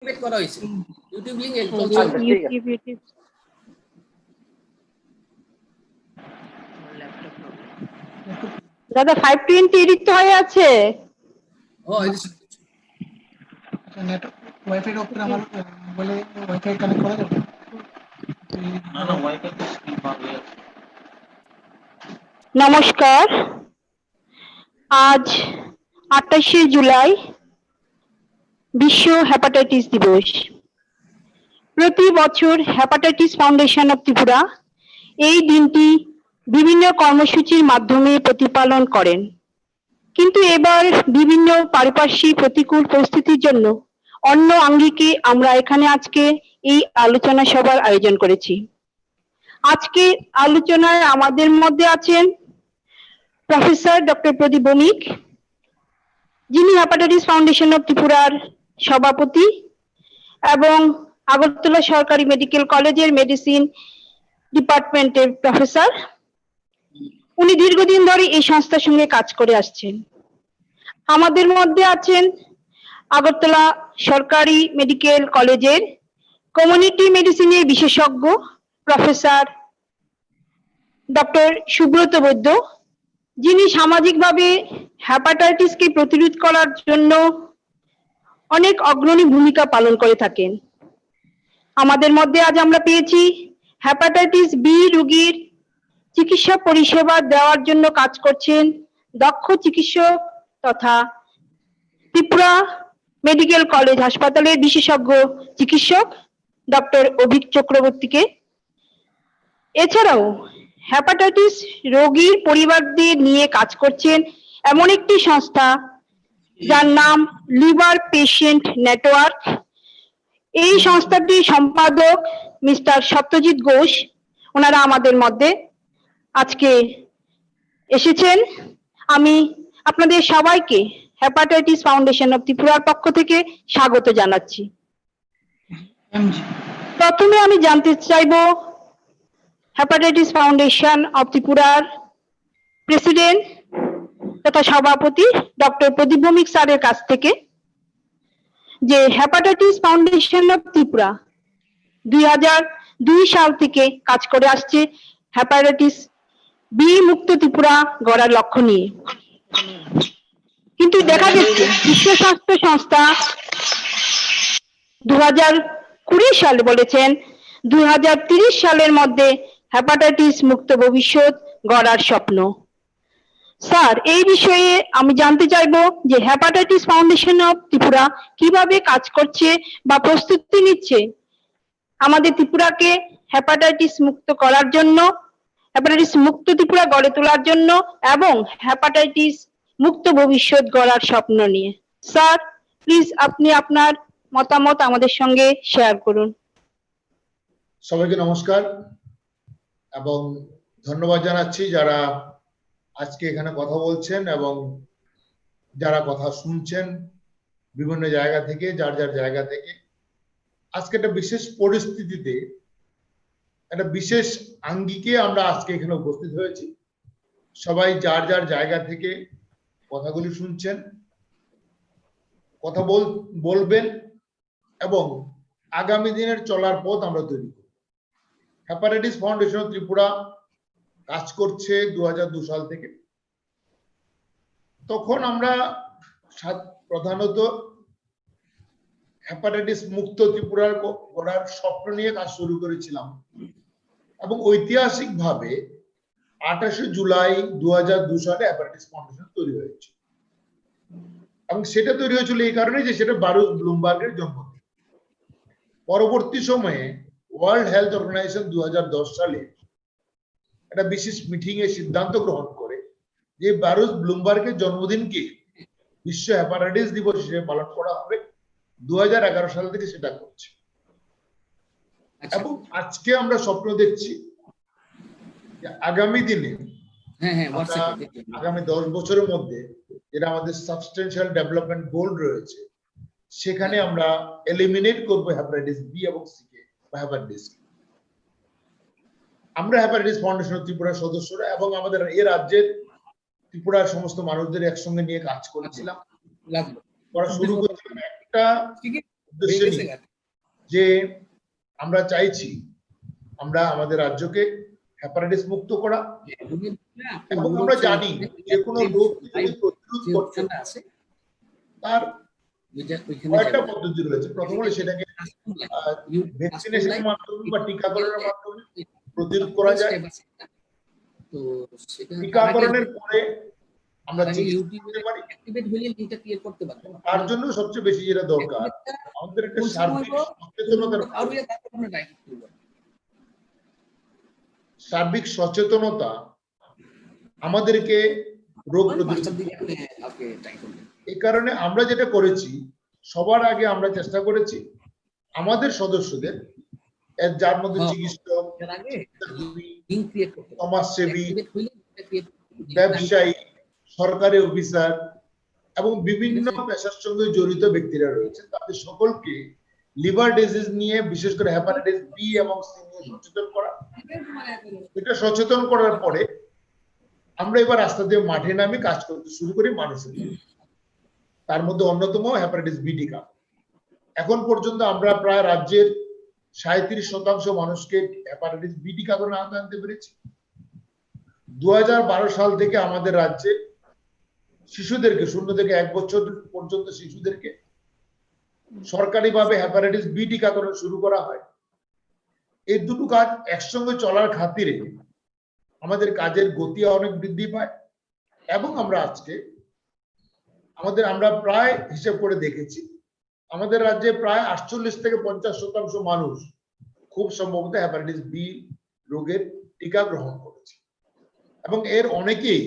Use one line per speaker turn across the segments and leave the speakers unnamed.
করা হয়েছে YouTube link
YouTube দাদা 520 এডিট তো হয়ে আছে।
ও
নেট ওয়াইফাই এর উপরে আমার বলে ওয়াইফাই কানেক্ট করা যাবে না? না ওয়াইফাই তো স্ক্রিন পাবে।
নমস্কার, আজ 28শে জুলাই বিশ্ব হেপাটাইটিস দিবস। প্রতি বছর হেপাটাইটিস ফাউন্ডেশন অফ ত্রিপুরা এই দিনটি বিভিন্ন কর্মসূচির মাধ্যমে প্রতিপালন করেন, কিন্তু এবার বিভিন্ন পারিপার্শ্বিক প্রতিকূল পরিস্থিতির জন্য অন্য আঙ্গিকে আমরা এখানে আজকে এই আলোচনা সভার আয়োজন করেছি। আজকে আলোচনায় আমাদের মধ্যে আছেন প্রফেসর ডক্টর প্রদীপ ভৌমিক, যিনি হেপাটাইটিস ফাউন্ডেশন অফ ত্রিপুরার সভাপতি এবং আগরতলা সরকারি মেডিকেল কলেজের মেডিসিন ডিপার্টমেন্টের প্রফেসর। উনি দীর্ঘদিন ধরে এই সংস্থার সঙ্গে কাজ করে আসছেন। আমাদের মধ্যে আছেন আগরতলা সরকারি মেডিকেল কলেজের কমিউনিটি মেডিসিনের বিশেষজ্ঞ প্রফেসর ডক্টর সুব্রত বৈদ্য, যিনি সামাজিকভাবে হেপাটাইটিসকে প্রতিরোধ করার জন্য অনেক অগ্রণী ভূমিকা পালন করে থাকেন। আমাদের মধ্যে আজ আমরা পেয়েছি হেপাটাইটিস বি রোগীর চিকিৎসা পরিষেবা দেওয়ার জন্য কাজ করছেন দক্ষ চিকিৎসক তথা ত্রিপুরা মেডিকেল কলেজ হাসপাতালের বিশেষজ্ঞ চিকিৎসক ডক্টর অভিক চক্রবর্তীকে। এছাড়াও হেপাটাইটিস রোগীর পরিবারদের নিয়ে কাজ করছেন এমন একটি সংস্থা যার নাম লিভার পেশেন্ট নেটওয়ার্ক। এই সংস্থাটির সম্পাদক মিস্টার সত্যজিৎ ঘোষ, ওনারা আমাদের মধ্যে আজকে এসেছেন। আমি আপনাদের সবাইকে হেপাটাইটিস ফাউন্ডেশন অফ ত্রিপুরার পক্ষ থেকে স্বাগত জানাচ্ছি। প্রথমে আমি জানতে চাইব হেপাটাইটিস ফাউন্ডেশন অফ ত্রিপুরার প্রেসিডেন্ট তথা সভাপতি ডক্টর প্রদীপ ভৌমিক স্যারের কাছ থেকে যে হেপাটাইটিস ফাউন্ডেশন অফ ত্রিপুরা 2002 সাল থেকে কাজ করে আসছে হেপাটাইটিস বি মুক্ত ত্রিপুরা গড়ার লক্ষ্য নিয়ে। কিন্তু দেখা যাচ্ছে বিশ্ব স্বাস্থ্য সংস্থা 2020 সালে বলেছেন 2030 সালের মধ্যে হেপাটাইটিস মুক্ত ভবিষ্যৎ গড়ার স্বপ্ন। স্যার, এই বিষয়ে আমি জানতে চাইবো যে হেপাটাইটিস ফাউন্ডেশন অফ ত্রিপুরা কিভাবে কাজ করছে বা প্রস্তুতি নিচ্ছে আমাদের ত্রিপুরাকে হেপাটাইটিস মুক্ত করার জন্য, হেপাটাইটিস মুক্ত ত্রিপুরা গড়ে তোলার জন্য এবং হেপাটাইটিস মুক্ত ভবিষ্যৎ গড়ার স্বপ্ন নিয়ে। স্যার, প্লিজ আপনি আপনার মতামত আমাদের সঙ্গে শেয়ার করুন।
সবাইকে নমস্কার এবং ধন্যবাদ জানাচ্ছি যারা আজকে এখানে কথা বলছেন এবং যারা কথা শুনছেন বিভিন্ন জায়গা থেকে, যার যার জায়গা থেকে। আজকে একটা বিশেষ পরিস্থিতিতে, একটা বিশেষ আঙ্গিকে আমরা আজকে এখানে উপস্থিত হয়েছি। সবাই যার যার জায়গা থেকে কথাগুলি শুনছেন, কথা বলবেন এবং আগামী দিনের চলার পথ আমরা তৈরি করব। হেপাটাইটিস ফাউন্ডেশন ত্রিপুরা কাজ করছে 2002 সাল থেকে। তখন আমরা প্রধানত হেপাটাইটিস মুক্ত ত্রিপুরার গড়ার স্বপ্ন নিয়ে কাজ শুরু করেছিলাম এবং ঐতিহাসিকভাবে 28শে জুলাই 2002 সালে হেপাটাইটিস ফাউন্ডেশন তৈরি হয়েছে। এবং সেটা তৈরি হয়েছিল এই কারণে যে সেটা বারুচ ব্লুমবার্গের জন্মদিন। পরবর্তী সময়ে ওয়ার্ল্ড হেলথ অর্গানাইজেশন 2010 সালে একটা বিশেষ মিটিং এ সিদ্ধান্ত গ্রহণ করে যে বারুচ ব্লুমবার্গের জন্মদিনকে বিশ্ব হেপাটাইটিস দিবস হিসেবে পালন করা হবে। 2011 সাল থেকে সেটা করছে এবং আজকে আমরা স্বপ্ন দেখছি যে আগামী দিনে, আগামী 10 বছরের মধ্যে যেটা আমাদের সাবস্টেন্সিয়াল ডেভেলপমেন্ট গোল রয়েছে, সেখানে আমরা এলিমিনেট করব হেপাটাইটিস বি এবং সি কে বা হেপাটাইটিস। আমরা হেপাটাইটিস ফাউন্ডেশন ত্রিপুরার সদস্যরা এবং আমাদের এই রাজ্যের ত্রিপুরার সমস্ত মানুষদের একসঙ্গে নিয়ে কাজ করেছিলাম, করা শুরু করেছিলাম একটা উদ্দেশ্য নিয়ে যে আমরা চাইছি আমরা আমাদের রাজ্যকে হেপাটাইটিস মুক্ত করা, এবং আমরা জানি যে কোনো রোগ যদি প্রতিরোধ করতে তার কয়েকটা পদ্ধতি রয়েছে। প্রথম হলো সেটাকে ভ্যাকসিনেশনের মাধ্যমে বা টিকাকরণের মাধ্যমে প্রতিরোধ করা যায়। টিকাকরণের পরে আমরা চিকিৎসা করতে পারি। তার জন্য সবচেয়ে বেশি যেটা দরকার আমাদের একটা সার্বিক সচেতনতা আমাদেরকে রোগ প্রতিরোধ। এই কারণে আমরা যেটা করেছি সবার আগে আমরা চেষ্টা করেছি আমাদের সদস্যদের, যার মধ্যে চিকিৎসক, সমাজসেবী, ব্যবসায়ী, সরকারি অফিসার এবং বিভিন্ন পেশার সঙ্গে জড়িত ব্যক্তিরা রয়েছে, তাদের সকলকে লিভার ডিজিজ নিয়ে, বিশেষ করে হেপাটাইটিস বি এবং সি নিয়ে সচেতন করা। এটা সচেতন করার পরে আমরা এবার আস্তে আস্তে মাঠে নামে কাজ করতে শুরু করি মানুষের। তার মধ্যে অন্যতম হেপাটাইটিস বি টিকা। এখন পর্যন্ত আমরা প্রায় রাজ্যের 37% মানুষকে হেপাটাইটিস বি টিকাকরণে আনতে পেরেছি। 2012 সাল থেকে আমাদের রাজ্যে শিশুদেরকে 0 থেকে 1 বছর পর্যন্ত শিশুদেরকে সরকারিভাবে হেপাটাইটিস বি টিকাকরণ শুরু করা হয়। এই দুটো কাজ একসঙ্গে চলার খাতিরে আমাদের কাজের গতি অনেক বৃদ্ধি পায়, এবং আমরা আজকে আমরা প্রায় হিসেব করে দেখেছি আমাদের রাজ্যে প্রায় 48 থেকে 50% মানুষ খুব সম্ভবত হেপাটাইটিস বি রোগের টিকা গ্রহণ করেছে, এবং এর অনেকেই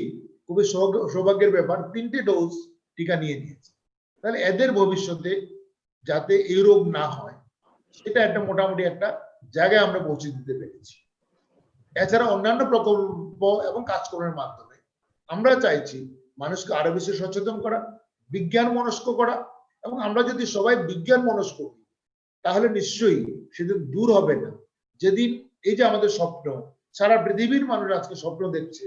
খুবই সৌভাগ্যের ব্যাপার 3টে ডোজ টিকা নিয়ে নিয়েছে। তাহলে এদের ভবিষ্যতে যাতে এই রোগ না হয় সেটা একটা মোটামুটি একটা জায়গায় আমরা পৌঁছে দিতে পেরেছি। এছাড়া অন্যান্য প্রকল্প এবং কাজকর্মের মাধ্যমে আমরা চাইছি মানুষকে আরো বেশি সচেতন করা, বিজ্ঞান মনস্ক করা, এবং আমরা যদি সবাই বিজ্ঞান মনস্ক হই তাহলে নিশ্চয়ই সেদিন দূর হবে না যেদিন এই যে আমাদের স্বপ্ন, সারা পৃথিবীর মানুষ আজকে স্বপ্ন দেখছে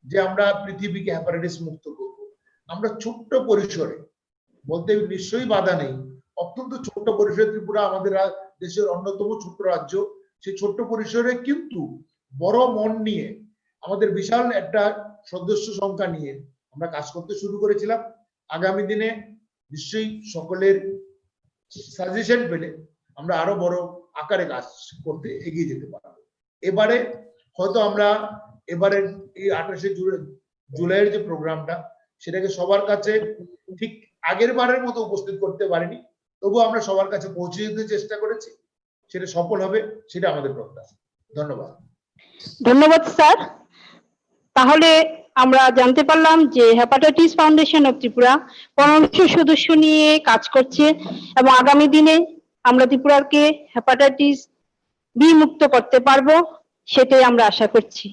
যে আমরা পৃথিবীকে হেপাটাইটিস মুক্ত করব। আমরা ছোট্ট পরিসরে, বলতে নিশ্চয়ই বাধা নেই, অত্যন্ত ছোট্ট পরিসরে ত্রিপুরা আমাদের দেশের অন্যতম ছোট্ট রাজ্য, সেই ছোট্ট পরিসরে কিন্তু বড় মন নিয়ে আমাদের বিশাল একটা সদস্য সংখ্যা নিয়ে আমরা কাজ করতে শুরু করেছিলাম। আগামী দিনে নিশ্চয়ই সকলের সাজেশন পেলে আমরা আরো বড় আকারে কাজ করতে এগিয়ে যেতে পারবো। এবারে হয়তো আমরা এবারে এই 28শে জুলাইয়ের যে প্রোগ্রামটা সেটাকে সবার কাছে ঠিক আগের বারের মতো উপস্থিত করতে পারিনি, তবু আমরা সবার কাছে পৌঁছে দিতে চেষ্টা করেছি। সেটা সফল হবে সেটা আমাদের প্রত্যাশা। ধন্যবাদ।
ধন্যবাদ স্যার। তাহলে আমরা জানতে পারলাম যে হেপাটাইটিস ফাউন্ডেশন অফ ত্রিপুরা 1500 সদস্য নিয়ে কাজ করছে, এবং আগামী দিনে আমরা ত্রিপুরাকে হেপাটাইটিস বি মুক্ত করতে পারবো, সেটাই আমরা আশা করছি।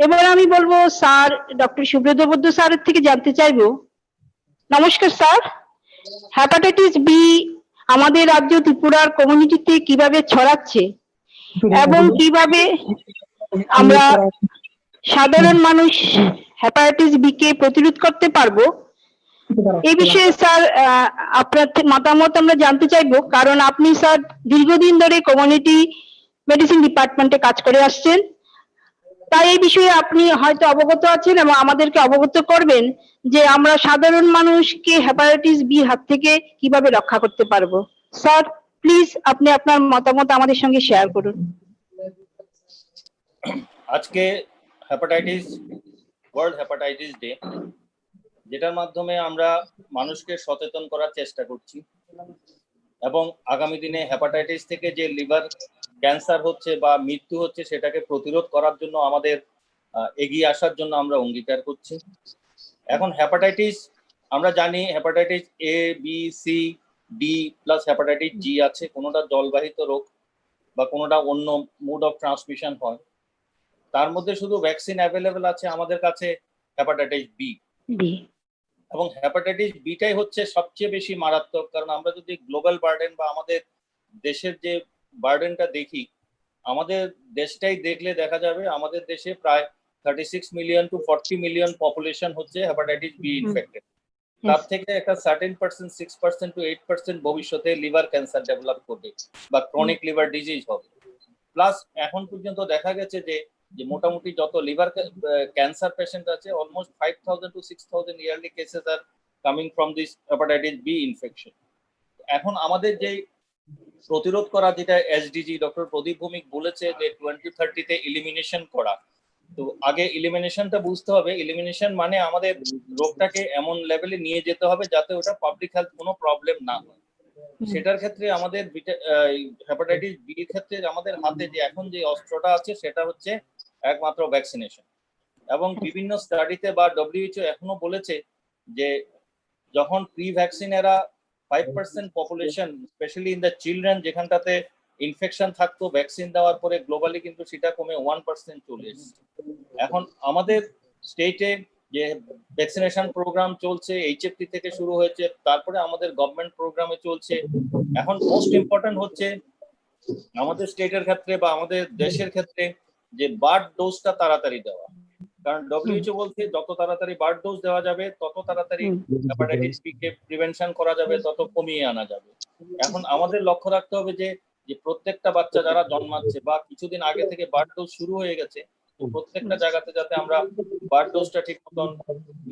এবার আমি বলবো স্যার ডক্টর সুব্রত বৈদ্য স্যারের থেকে জানতে চাইবো। নমস্কার স্যার, হেপাটাইটিস বি আমাদের রাজ্য ত্রিপুরার কমিউনিটিতে কিভাবে ছড়াচ্ছে এবং কিভাবে আমরা সাধারণ মানুষ হেপাটাইটিস বি কে প্রতিরোধ করতে পারবো, এই বিষয়ে স্যার আপনার মতামত আমরা জানতে চাইবো। কারণ আপনি স্যার দীর্ঘদিন ধরে কমিউনিটি মেডিসিন ডিপার্টমেন্টে কাজ করে আসছেন, তাই এই বিষয়ে আপনি হয়তো অবগত আছেন এবং আমাদেরকে অবগত করবেন যে আমরা সাধারণ মানুষকে হেপাটাইটিস বি হাত থেকে কিভাবে রক্ষা করতে পারবো। স্যার প্লিজ আপনি আপনার মতামত আমাদের সঙ্গে শেয়ার করুন।
আজকে হেপাটাইটিস ওয়ার্ল্ড হেপাটাইটিস ডে, যেটার মাধ্যমে আমরা মানুষকে সচেতন করার চেষ্টা করছি, এবং আগামী দিনে হেপাটাইটিস থেকে যে লিভার ক্যান্সার হচ্ছে বা মৃত্যু হচ্ছে সেটাকে প্রতিরোধ করার জন্য আমাদের এগিয়ে আসার জন্য আমরা অঙ্গীকার করছি। এখন হেপাটাইটিস আমরা জানি hepatitis A, B, C, D plus hepatitis G আছে। কোনোটা জলবাহিত রোগ বা কোনোটা অন্য মোড অফ ট্রান্সমিশন হয়। তার মধ্যে শুধু ভ্যাকসিন অ্যাভেলেবেল আছে আমাদের কাছে হেপাটাইটিস বি, এবং হেপাটাইটিস বিটাই হচ্ছে সবচেয়ে বেশি মারাত্মক। কারণ আমরা যদি গ্লোবাল বার্ডেন বা আমাদের দেশের যে বার্ডেনটা দেখি, আমাদের দেশটাই দেখলে দেখা যাবে আমাদের দেশে প্রায় 36 মিলিয়ন টু 40 মিলিয়ন পপুলেশন হচ্ছে হেপাটাইটিস বি ইনফেক্টেড। তার থেকে একটা সার্টেন পার্সেন্ট 6% to 8% ভবিষ্যতে লিভার ক্যান্সার ডেভেলপ করবে বা ক্রনিক লিভার ডিজিজ হবে। প্লাস এখন পর্যন্ত দেখা গেছে যে মোটামুটি যত লিভার ক্যান্সার পেশেন্ট আছে almost 5,000 to 6,000 yearly cases are coming from this hepatitis B infection. এখন আমাদের যে প্রতিরোধ করা, যেটা এসডিজি ডক্টর প্রদীপ ভৌমিক বলেছে যে 2030-তে এলিমিনেশন করা, তো আগে এলিমিনেশনটা বুঝতে হবে। এলিমিনেশন মানে আমাদের রোগটাকে এমন লেভেলে নিয়ে যেতে হবে যাতে ওটা পাবলিক হেলথ কোনো প্রবলেম না হয়। সেটার ক্ষেত্রে আমাদের হেপাটাইটিস বি এর ক্ষেত্রে আমাদের হাতে যে এখন যে অস্ত্রটা আছে সেটা হচ্ছে একমাত্র ভ্যাকসিনেশন। এবং বিভিন্ন স্টাডিতে বা WHO এখনো বলেছে যে যখন প্রি ভ্যাকসিন এরা 5% population specially in the children যেখানটাতে ইনফেকশন থাকতো, ভ্যাকসিন দেওয়ার পরে গ্লোবালি কিন্তু সেটা কমে 1% চলে এসেছে। এখন আমাদের স্টেটে যে ভ্যাকসিনেশন প্রোগ্রাম চলছে, HFT থেকে শুরু হয়েছে, তারপরে আমাদের গভর্নমেন্ট প্রোগ্রামে চলছে। এখন মোস্ট ইম্পর্টেন্ট হচ্ছে আমাদের স্টেটের ক্ষেত্রে বা আমাদের দেশের ক্ষেত্রে যে বার্ড ডোজটা তাড়াতাড়ি দেওয়া, কারণ WHO বলছে যত তাড়াতাড়ি বার্ড ডোজ দেওয়া যাবে তত তাড়াতাড়ি হেপাটাইটিস বি কে প্রিভেনশন করা যাবে, তত কমিয়ে আনা যাবে। এখন আমাদের লক্ষ্য রাখতে হবে যে প্রত্যেকটা বাচ্চা যারা জন্মাচ্ছে বা কিছুদিন আগে থেকে বার্ড ডোজ শুরু হয়ে গেছে, প্রত্যেকটা জায়গাতে যাতে আমরা বার্ড ডোজটা ঠিক মতন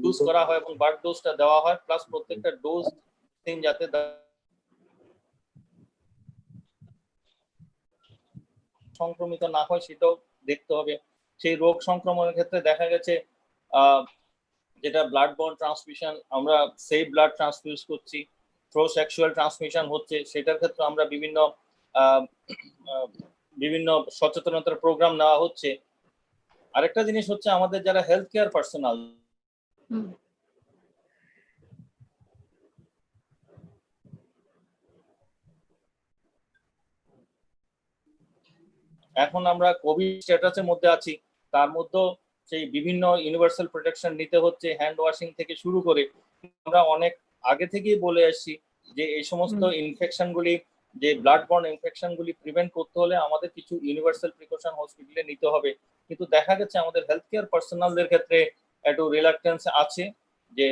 ইউজ করা হয় এবং বার্ড ডোজটা দেওয়া হয়, প্লাস প্রত্যেকটা ডোজ যাতে সংক্রমিত না হয় সেটাও দেখতে হবে। সেই রোগ সংক্রমণের ক্ষেত্রে দেখা গেছে যেটা ব্লাড বর্ন ট্রান্সমিশন, আমরা সেই ব্লাড ট্রান্সফিউজ করছি, থ্রো সেক্সুয়াল ট্রান্সমিশন হচ্ছে, সেটার ক্ষেত্রে আমরা বিভিন্ন সচেতনতার প্রোগ্রাম নেওয়া হচ্ছে। আরেকটা জিনিস হচ্ছে আমাদের যারা হেলথ কেয়ার পার্সোনাল, এখন আমরা কোভিড স্ট্যাটাসের মধ্যে আছি, তার মধ্যে সেই বিভিন্ন ইউনিভার্সাল প্রোটেকশন নিতে হচ্ছে, হ্যান্ড ওয়াশিং থেকে শুরু করে। আমরা অনেক আগে থেকেই বলে আসছি যে এই সমস্ত ইনফেকশনগুলি, যে ব্লাড বর্ন ইনফেকশনগুলি প্রিভেন্ট করতে হলে আমাদের কিছু ইউনিভার্সাল প্রিকশন হসপিটালে নিতে হবে। কিন্তু দেখা গেছে আমাদের হেলথ কেয়ার পার্সোনালদের ক্ষেত্রে একটু রিলাক্টেন্স আছে যে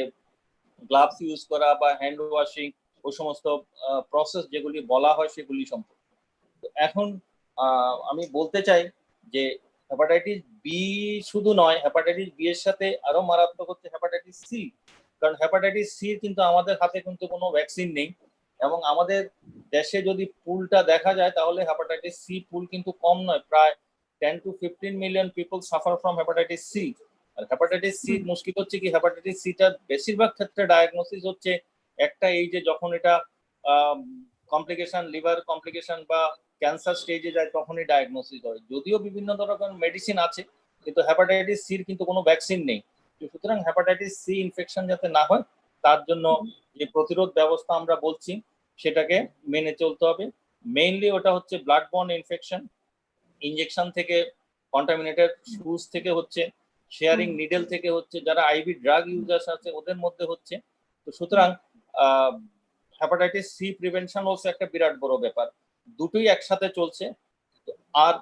গ্লাভস ইউজ করা বা হ্যান্ড ওয়াশিং, ওই সমস্ত প্রসেস যেগুলি বলা হয় সেগুলি সম্পর্কে। এখন আমি বলতে চাই যে হেপাটাইটিস বি শুধু নয়, হেপাটাইটিস বি এর সাথে আরো মারাত্মক হচ্ছে হেপাটাইটিস সি। কারণ হেপাটাইটিস সি কিন্তু আমাদের হাতে কিন্তু কোনো ভ্যাকসিন নেই, এবং আমাদের দেশে যদি পুলটা দেখা যায় তাহলে হেপাটাইটিস সি পুল কিন্তু কম নয়, প্রায় 10 to 15 million people suffer from hepatitis C. আর হেপাটাইটিস সি মুশকিল হচ্ছে কি, হেপাটাইটিস সিটা বেশিরভাগ ক্ষেত্রে ডায়াগনোসিস হচ্ছে একটা এই যে যখন এটা কমপ্লিকেশন, লিভার কমপ্লিকেশন বা ক্যান্সার স্টেজে যায় তখনই ডায়াগনোসিস হয়। যদিও বিভিন্ন ধরনের মেডিসিন আছে, কিন্তু হেপাটাইটিস সির কিন্তু কোনো ভ্যাকসিন নেই। সুতরাং হেপাটাইটিস সি ইনফেকশন যাতে না হয় তার জন্য যে প্রতিরোধ ব্যবস্থা আমরা বলছি সেটাকে মেনে চলতে হবে। মেইনলি ওটা হচ্ছে ব্লাড বর্ন ইনফেকশন, ইনজেকশন থেকে, কন্টামিনেটেড শুজ থেকে হচ্ছে, শেয়ারিং নিডেল থেকে হচ্ছে, যারা আইভি ড্রাগ ইউজার্স আছে ওদের মধ্যে হচ্ছে। তো সুতরাং হেপাটাইটিস সি প্রিভেনশন হচ্ছে একটা বিরাট বড় ব্যাপার, দুটোই একসাথে চলছে। আর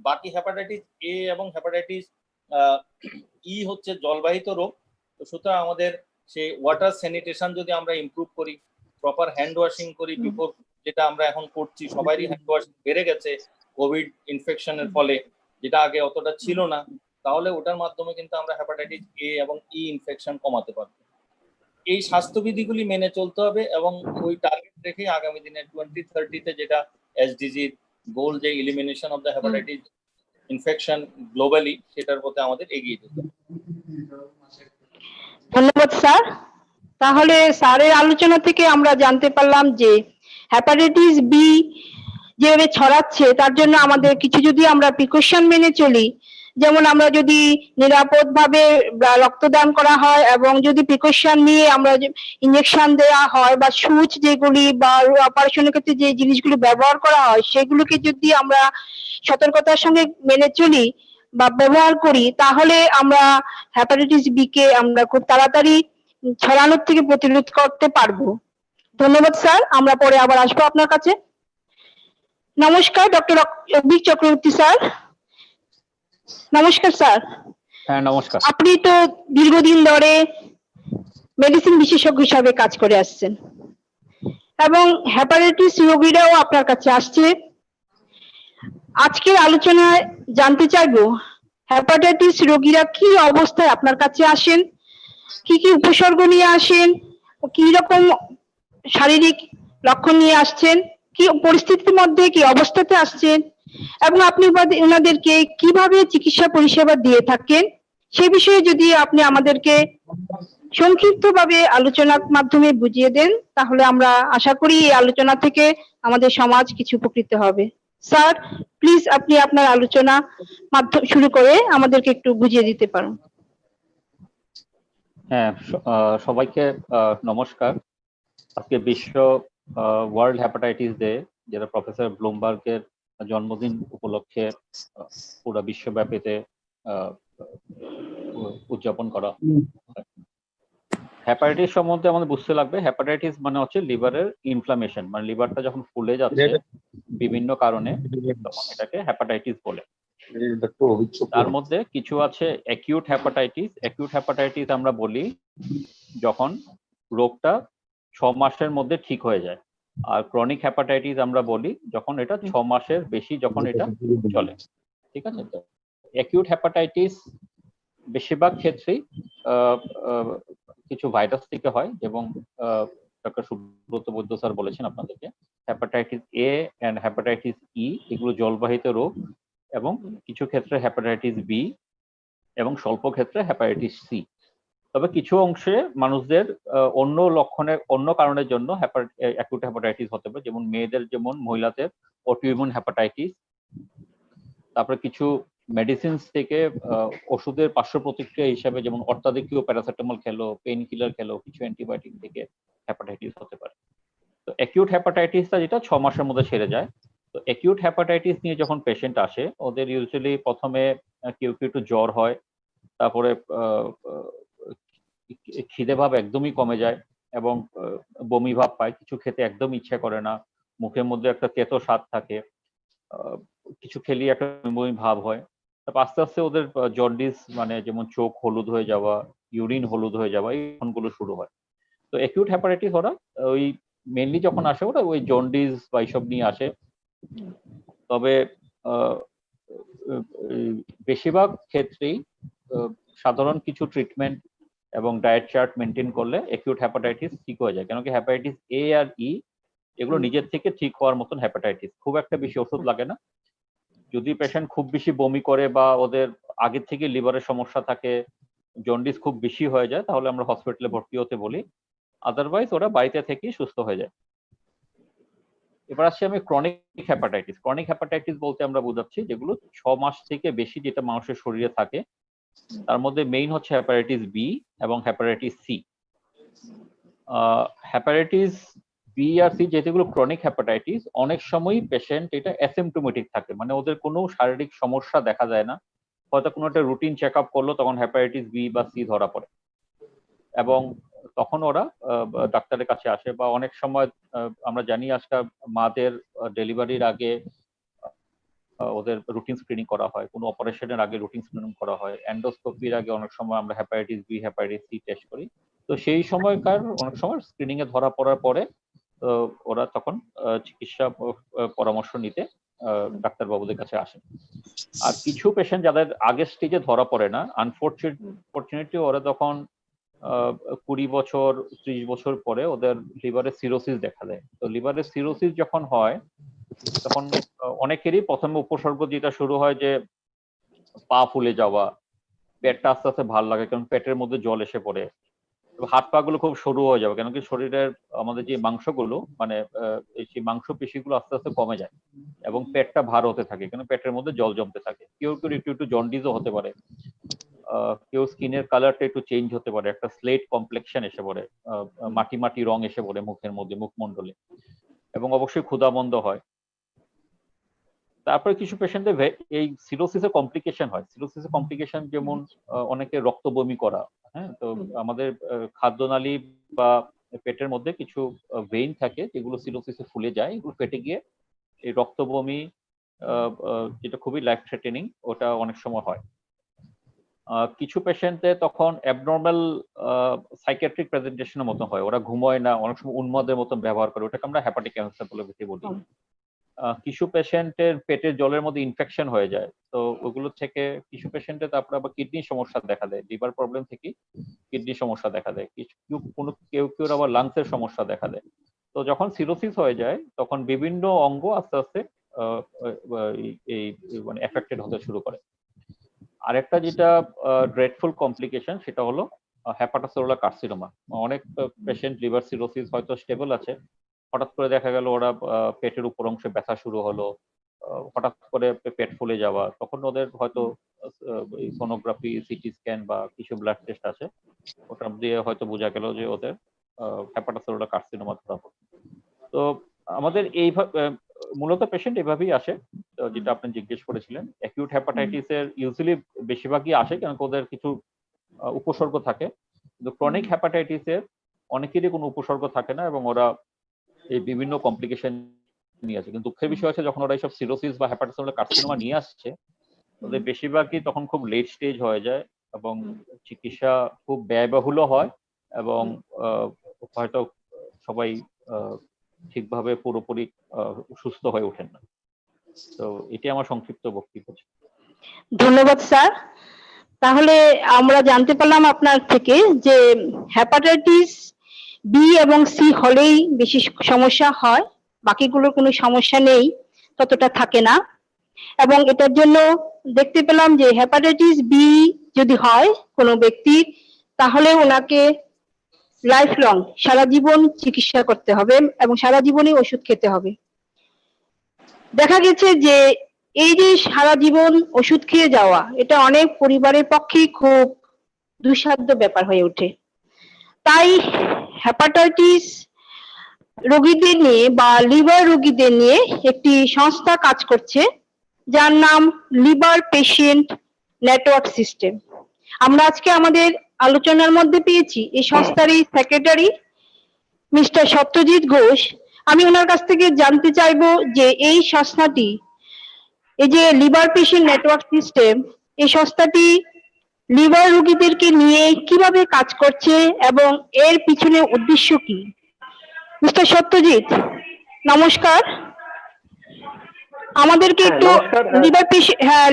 বাকি হেপাটাইটিস এ এবং হেপাটাইটিস ই হচ্ছে জলবাহিত রোগ। তো সুতরাং আমাদের সেই ওয়াটার স্যানিটেশন যদি আমরা ইমপ্রুভ করি, প্রপার হ্যান্ড ওয়াশিং করি বিফোর, যেটা আমরা এখন করছি, সবারই হ্যান্ড ওয়াশিং বেড়ে গেছে কোভিড ইনফেকশনের ফলে, যেটা আগে অতটা ছিল না, তাহলে ওটার মাধ্যমে কিন্তু আমরা হেপাটাইটিস এ এবং ই ইনফেকশন কমাতে পারবো। এই স্বাস্থ্যবিধিগুলি মেনে চলতে হবে এবং ওই টার্গেট রেখে আগামী দিনে 2030-তে যেটা এসডিজি গোল, যে elimination of the hepatitis infection globally, সেটার পথে আমাদের এগিয়ে যেতে হবে।
ধন্যবাদ স্যার। তাহলে স্যারের আলোচনা থেকে আমরা জানতে পারলাম যে হেপাটাইটিস বি যেভাবে ছড়াচ্ছে তার জন্য আমাদের কিছু যদি আমরা প্রিকশন মেনে চলি, যেমন আমরা যদি নিরাপদভাবে রক্তদান করা হয় এবং যদি প্রিকশন নিয়ে আমরা ইনজেকশন দেওয়া হয় বা সুচ যেগুলি বা অপারেশনের ক্ষেত্রে যে জিনিসগুলো ব্যবহার করা হয় সেগুলোকে যদি আমরা সতর্কতার সঙ্গে মেনে চলি বা ব্যবহার করি, তাহলে আমরা হেপাটাইটিস বি কে আমরা খুব তাড়াতাড়ি ছড়ানোর থেকে প্রতিরোধ করতে পারবো। ধন্যবাদ স্যার, আমরা পরে আবার আসবো আপনার কাছে। নমস্কার ডক্টর অভিক চক্রবর্তী স্যার। নমস্কার স্যার।
হ্যাঁ নমস্কার।
আপনি তো দীর্ঘদিন ধরে মেডিসিন বিশেষজ্ঞ হিসাবে কাজ করে আসছেন এবং হেপাটাইটিস রোগীরাও আপনার কাছে আসছে। আজকের আলোচনায় জানতে চাইবো হেপাটাইটিস রোগীরা কি অবস্থায় আপনার কাছে আসেন, কি কি উপসর্গ নিয়ে আসেন, কি রকম শারীরিক লক্ষণ নিয়ে আসছেন, কি পরিস্থিতির মধ্যে কি অবস্থাতে আসছেন এবং আপনি ওনাদেরকে কিভাবে চিকিৎসা পরিষেবা দিয়ে থাকেন সে বিষয়ে যদি আপনি আমাদেরকে সংক্ষিপ্তভাবে আলোচনার মাধ্যমে বুঝিয়ে দেন তাহলে আমরা আশা করি এই আলোচনা থেকে আমাদের সমাজ কিছু উপকৃত হবে। স্যার, প্লিজ আপনি আপনার আলোচনা মাধ্যম শুরু করে আমাদেরকে একটু বুঝিয়ে দিতে পারেন।
হ্যাঁ, সবাইকে নমস্কার। আজকে বিশ্ব ওয়ার্ল্ড হেপাটাইটিস ডে, যেটা প্রফেসর ব্লুমবার্গের জন্মদিন উপলক্ষে পুরো বিশ্বব্যাপীতে উদযাপন করা। হেপাটাইটিস সম্বন্ধে আমাদের বুঝতে লাগবে, হেপাটাইটিস মানে হচ্ছে লিভারের ইনফ্লামেশন, মানে লিভারটা যখন ফুলে যাচ্ছে বিভিন্ন কারণে তখন এটাকে হেপাটাইটিস বলে। তার মধ্যে কিছু আছে অ্যাকিউট হেপাটাইটিস। অ্যাকিউট হেপাটাইটিস আমরা বলি যখন রোগটা 6 মাসের মধ্যে ঠিক হয়ে যায়, আর ক্রনিক হেপাটাইটিস আমরা বলি যখন এটা 6 মাসের বেশি যখন এটা চলে। ঠিক আছে? অ্যাকিউট হেপাটাইটিস বেশিরভাগ ক্ষেত্রেই কিছু ভাইরাস থেকে হয়, এবং ডক্টর সুব্রত বৈদ্য স্যার বলেছেন আপনাদেরকে hepatitis A and hepatitis E এগুলো জলবাহিত রোগ, এবং কিছু ক্ষেত্রে হেপাটাইটিস বি এবং স্বল্প ক্ষেত্রে হেপাটাইটিস সি। তবে কিছু অংশে মানুষদের অন্য লক্ষণের অন্য কারণের জন্য অ্যাকিউট হেপাটাইটিস হতে পারে, যেমন মেয়েদের, যেমন মহিলাদের অটোইমিউন হেপাটাইটিস। তারপরে কিছু মেডিসিনস থেকে ওষুধের পার্শ্ব প্রতিক্রিয়া হিসাবে, যেমন অত্যাধিক প্যারাসিটামল খেলো, পেইন কিলার খেলো, কিছু অ্যান্টিবায়োটিক থেকে হেপাটাইটিস হতে পারে। তো অ্যাকিউট হেপাটাইটিসটা যেটা 6 মাসের মধ্যে সেরে যায়। তো অ্যাকিউট হেপাটাইটিস নিয়ে যখন পেশেন্ট আসে, ওদের ইউজুয়ালি প্রথমে কেউ কেউ একটু জ্বর হয়, তারপরে খিদে ভাব একদমই কমে যায় এবং বমি ভাব পায়, কিছু খেতে একদম ইচ্ছা করে না, মুখের মধ্যে একটা তেতো স্বাদ থাকে, কিছু খেলেই একটা বমি ভাব হয়। তারপর আস্তে আস্তে ওদের জন্ডিস, মানে যেমন চোখ হলুদ হয়ে যাওয়া, ইউরিন হলুদ হয়ে যাওয়া, এই লক্ষণগুলো শুরু হয়। তো অ্যাকিউট হেপাটাইটিস ওরা ওই মেনলি যখন আসে ওরা ওই জন্ডিস বা এইসব নিয়ে আসে। তবে বেশিরভাগ ক্ষেত্রেই সাধারণ কিছু ট্রিটমেন্ট এবং ডায়েট চার্ট মেনটেন করলে অ্যাকিউট হেপাটাইটিস ঠিক হয়ে যায়। কেন কি হেপাটাইটিস এ আর ই এগুলো নিজের থেকে ঠিক হওয়ার মতন হেপাটাইটিস, খুব একটা বেশি ওষুধ লাগে না। যদি পেশেন্ট খুব বেশি বমি করে বা ওদের আগে থেকে লিভারের সমস্যা থাকে, জন্ডিস খুব বেশি হয়ে যায়, তাহলে আমরা হসপিটালে ভর্তি হতে বলি, আদারওয়াইজ ওরা বাড়িতে থেকেই সুস্থ হয়ে যায়। এবার আসছি আমি ক্রনিক হেপাটাইটিস। ক্রনিক হেপাটাইটিস বলতে আমরা বোঝাচ্ছি যেগুলো 6 মাস থেকে বেশি যেটা মানুষের শরীরে থাকে। তার মধ্যে মেইন হচ্ছে হেপাটাইটিস বি এবং হেপাটাইটিস সি। হেপাটাইটিস বি আর সি যেগুলো ক্রনিক হেপাটাইটিস, অনেক সময়ই পেশেন্ট এটা অ্যাসিম্পটোমেটিক থাকে, মানে ওদের কোনো শারীরিক সমস্যা দেখা যায় না, হয়তো কোনো একটা রুটিন চেক আপ করলো তখন হেপাটাইটিস বি বা সি ধরা পড়ে এবং তখন ওরা ডাক্তারের কাছে আসে। বা অনেক সময় আমরা জানি আজকাল মাদের ডেলিভারির আগে ওদের রুটিন স্ক্রিনিং করা হয়, কোনো অপারেশনের আগে রুটিন স্ক্রিনিং করা হয়, এন্ডোস্কোপির আগে অনেক সময় আমরা hepatitis B hepatitis C test করি। তো সেই সময়কার অনেক সময় স্ক্রিনিং এ ধরা পড়ার পরে ওরা তখন চিকিৎসা পরামর্শ নিতে ডাক্তারবাবুদের কাছে আসেন। আর কিছু পেশেন্ট যাদের আগের স্টেজে ধরা পড়ে না, আনফরচুনেটলি ওরা তখন 20 বছর 30 বছর পরে ওদের লিভারে সিরোসিস দেখা দেয়। তো লিভারে সিরোসিস যখন হয় তখন অনেকেরই প্রথমে উপসর্গ যেটা শুরু হয় যে পা ফুলে যাওয়া, পেটটা আস্তে আস্তে ভার লাগে, কারণ পেটের মধ্যে জল এসে পড়ে, হাত পা গুলো খুব সরু হয়ে যাবে, কেন কি শরীরের আমাদের যে মাংসগুলো, মানে সেই মাংস পেশিগুলো আস্তে আস্তে কমে যায় এবং পেটটা ভার হতে থাকে, কেন পেটের মধ্যে জল জমতে থাকে। কেউ কেউ একটু একটু জন্ডিসও হতে পারে, কেউ স্কিনের কালারটা একটু চেঞ্জ হতে পারে, একটা স্লেট কমপ্লেকশন এসে পড়ে, মাটি মাটি রং এসে পড়ে মুখের মধ্যে, মুখমণ্ডলে, এবং অবশ্যই ক্ষুধাবন্ধ হয়। তারপরে কিছু পেশেন্টদের এই সিরোসিসের কমপ্লিকেশন হয়। সিরোসিসের কমপ্লিকেশন যেমন অনেকে রক্ত বমি করা, হ্যাঁ, তো আমাদের খাদ্যনালী বা পেটের মধ্যে কিছু ভেইন থাকে যেগুলো সিরোসিসে ফুলে যায়, এগুলো ফেটে গিয়ে এই রক্ত বমি, যেটা খুবই লাইফ থ্রেটেনিং, ওটা অনেক সময় হয়। কিছু পেশেন্টে তখন অ্যাবনর্মাল সাইকিয়াট্রিক প্রেজেন্টেশনের মতো হয়, ওরা ঘুমোয় না, অনেক সময় উন্মাদের মতন ব্যবহার করে, ওটাকে আমরা হ্যাপাটিক ক্যান্সার বলে বেশি বলি। কিছু পেশেন্টের পেটের জলের মধ্যে ইনফেকশন হয়ে যায়, তো ওগুলো থেকে কিছু পেশেন্টে তারপরে আবার কিডনির সমস্যা দেখা দেয়, লিভার প্রবলেম থেকে কিডনির সমস্যা দেখা দেয়, কেউ কেউ আবার লাংসের সমস্যা দেখা দেয়। তো যখন সিরোসিস হয়ে যায় তখন বিভিন্ন অঙ্গ আস্তে আস্তে এই মানে এফেক্টেড হতে শুরু করে। আরেকটা যেটা ড্রেডফুল কমপ্লিকেশন সেটা হলো হেপাটোসেলুলার কার্সিনোমা। অনেক পেশেন্ট লিভার সিরোসিস হয়তো স্টেবল আছে, হঠাৎ করে দেখা গেল ওরা পেটের উপর অংশে ব্যথা শুরু হলো, হঠাৎ করে পেট ফুলে যাওয়া, তখন ওদের হয়তো সোনোগ্রাফি, সিটি স্ক্যান বা কিছু ব্লাড টেস্ট আছে, ওটা দিয়ে হয়তো বোঝা গেল যে ওদের হেপাটোসেলুলার কার্সিনোমা ধরা পড়ে। তো আমাদের মূলত পেশেন্ট এভাবেই আসে, যেটা আপনি জিজ্ঞেস করেছিলেন। অ্যাকিউট হেপাটাইটিসের ইউজুয়ালি বেশিরভাগই আসে কারণ ওদের কিছু উপসর্গ থাকে, কিন্তু ক্রনিক হেপাটাইটিসের অনেকেরই কোনো উপসর্গ থাকে না এবং ওরা এই বিভিন্ন কমপ্লিকেশন নিয়ে আসে। কিন্তু দুঃখের বিষয় আছে, যখন ওরা এইসব সিরোসিস বা হেপাটোসেলুলার কার্সিনোমা নিয়ে আসছে, ওদের বেশিরভাগই তখন খুব লেট স্টেজ হয়ে যায় এবং চিকিৎসা খুব ব্যয়বহুল হয় এবং হয়তো সবাই ঠিকভাবে পুরোপুরি সুস্থ হয়ে ওঠেন না। তো এটি আমার সংক্ষিপ্ত বক্তব্য।
ধন্যবাদ স্যার। তাহলে আমরা জানতে পারলাম আপনার থেকে যে হেপাটাইটিস বি এবং সি হলেই বেশি সমস্যা হয়, বাকিগুলোর কোনো সমস্যা নেই, ততটা থাকে না। এবং এটার জন্য দেখতে পেলাম যে হেপাটাইটিস বি যদি হয় কোনো ব্যক্তির, তাহলে ওনাকে লাইফ লং, সারা জীবন চিকিৎসা করতে হবে এবং সারা জীবনই ওষুধ খেতে হবে। দেখা গেছে যে এই যে সারা জীবন ওষুধ খেয়ে যাওয়া, এটা অনেক পরিবারের পক্ষেই খুব দুঃসাধ্য ব্যাপার হয়ে ওঠে। তাই হেপাটাইটিস রোগীদের নিয়ে বা লিভার রোগীদের নিয়ে একটি সংস্থা কাজ করছে, যার নাম লিভার পেশেন্ট নেটওয়ার্ক সিস্টেম। আমরা আজকে আমাদের আলোচনার মধ্যে পেয়েছি এই সংস্থারই সেক্রেটারি মিস্টার সত্যজিৎ ঘোষ। আমি ওনার কাছ থেকে জানতে চাইবো যে এই সংস্থাটি, এই যে লিভার পেশেন্ট নেটওয়ার্ক সিস্টেম, এই সংস্থাটি লিভার রোগীদেরকে নিয়ে কিভাবে কাজ করছে এবং এর পিছনে উদ্দেশ্য কি। মিস্টার সত্যজিৎ, নমস্কার। আমাদেরকে একটু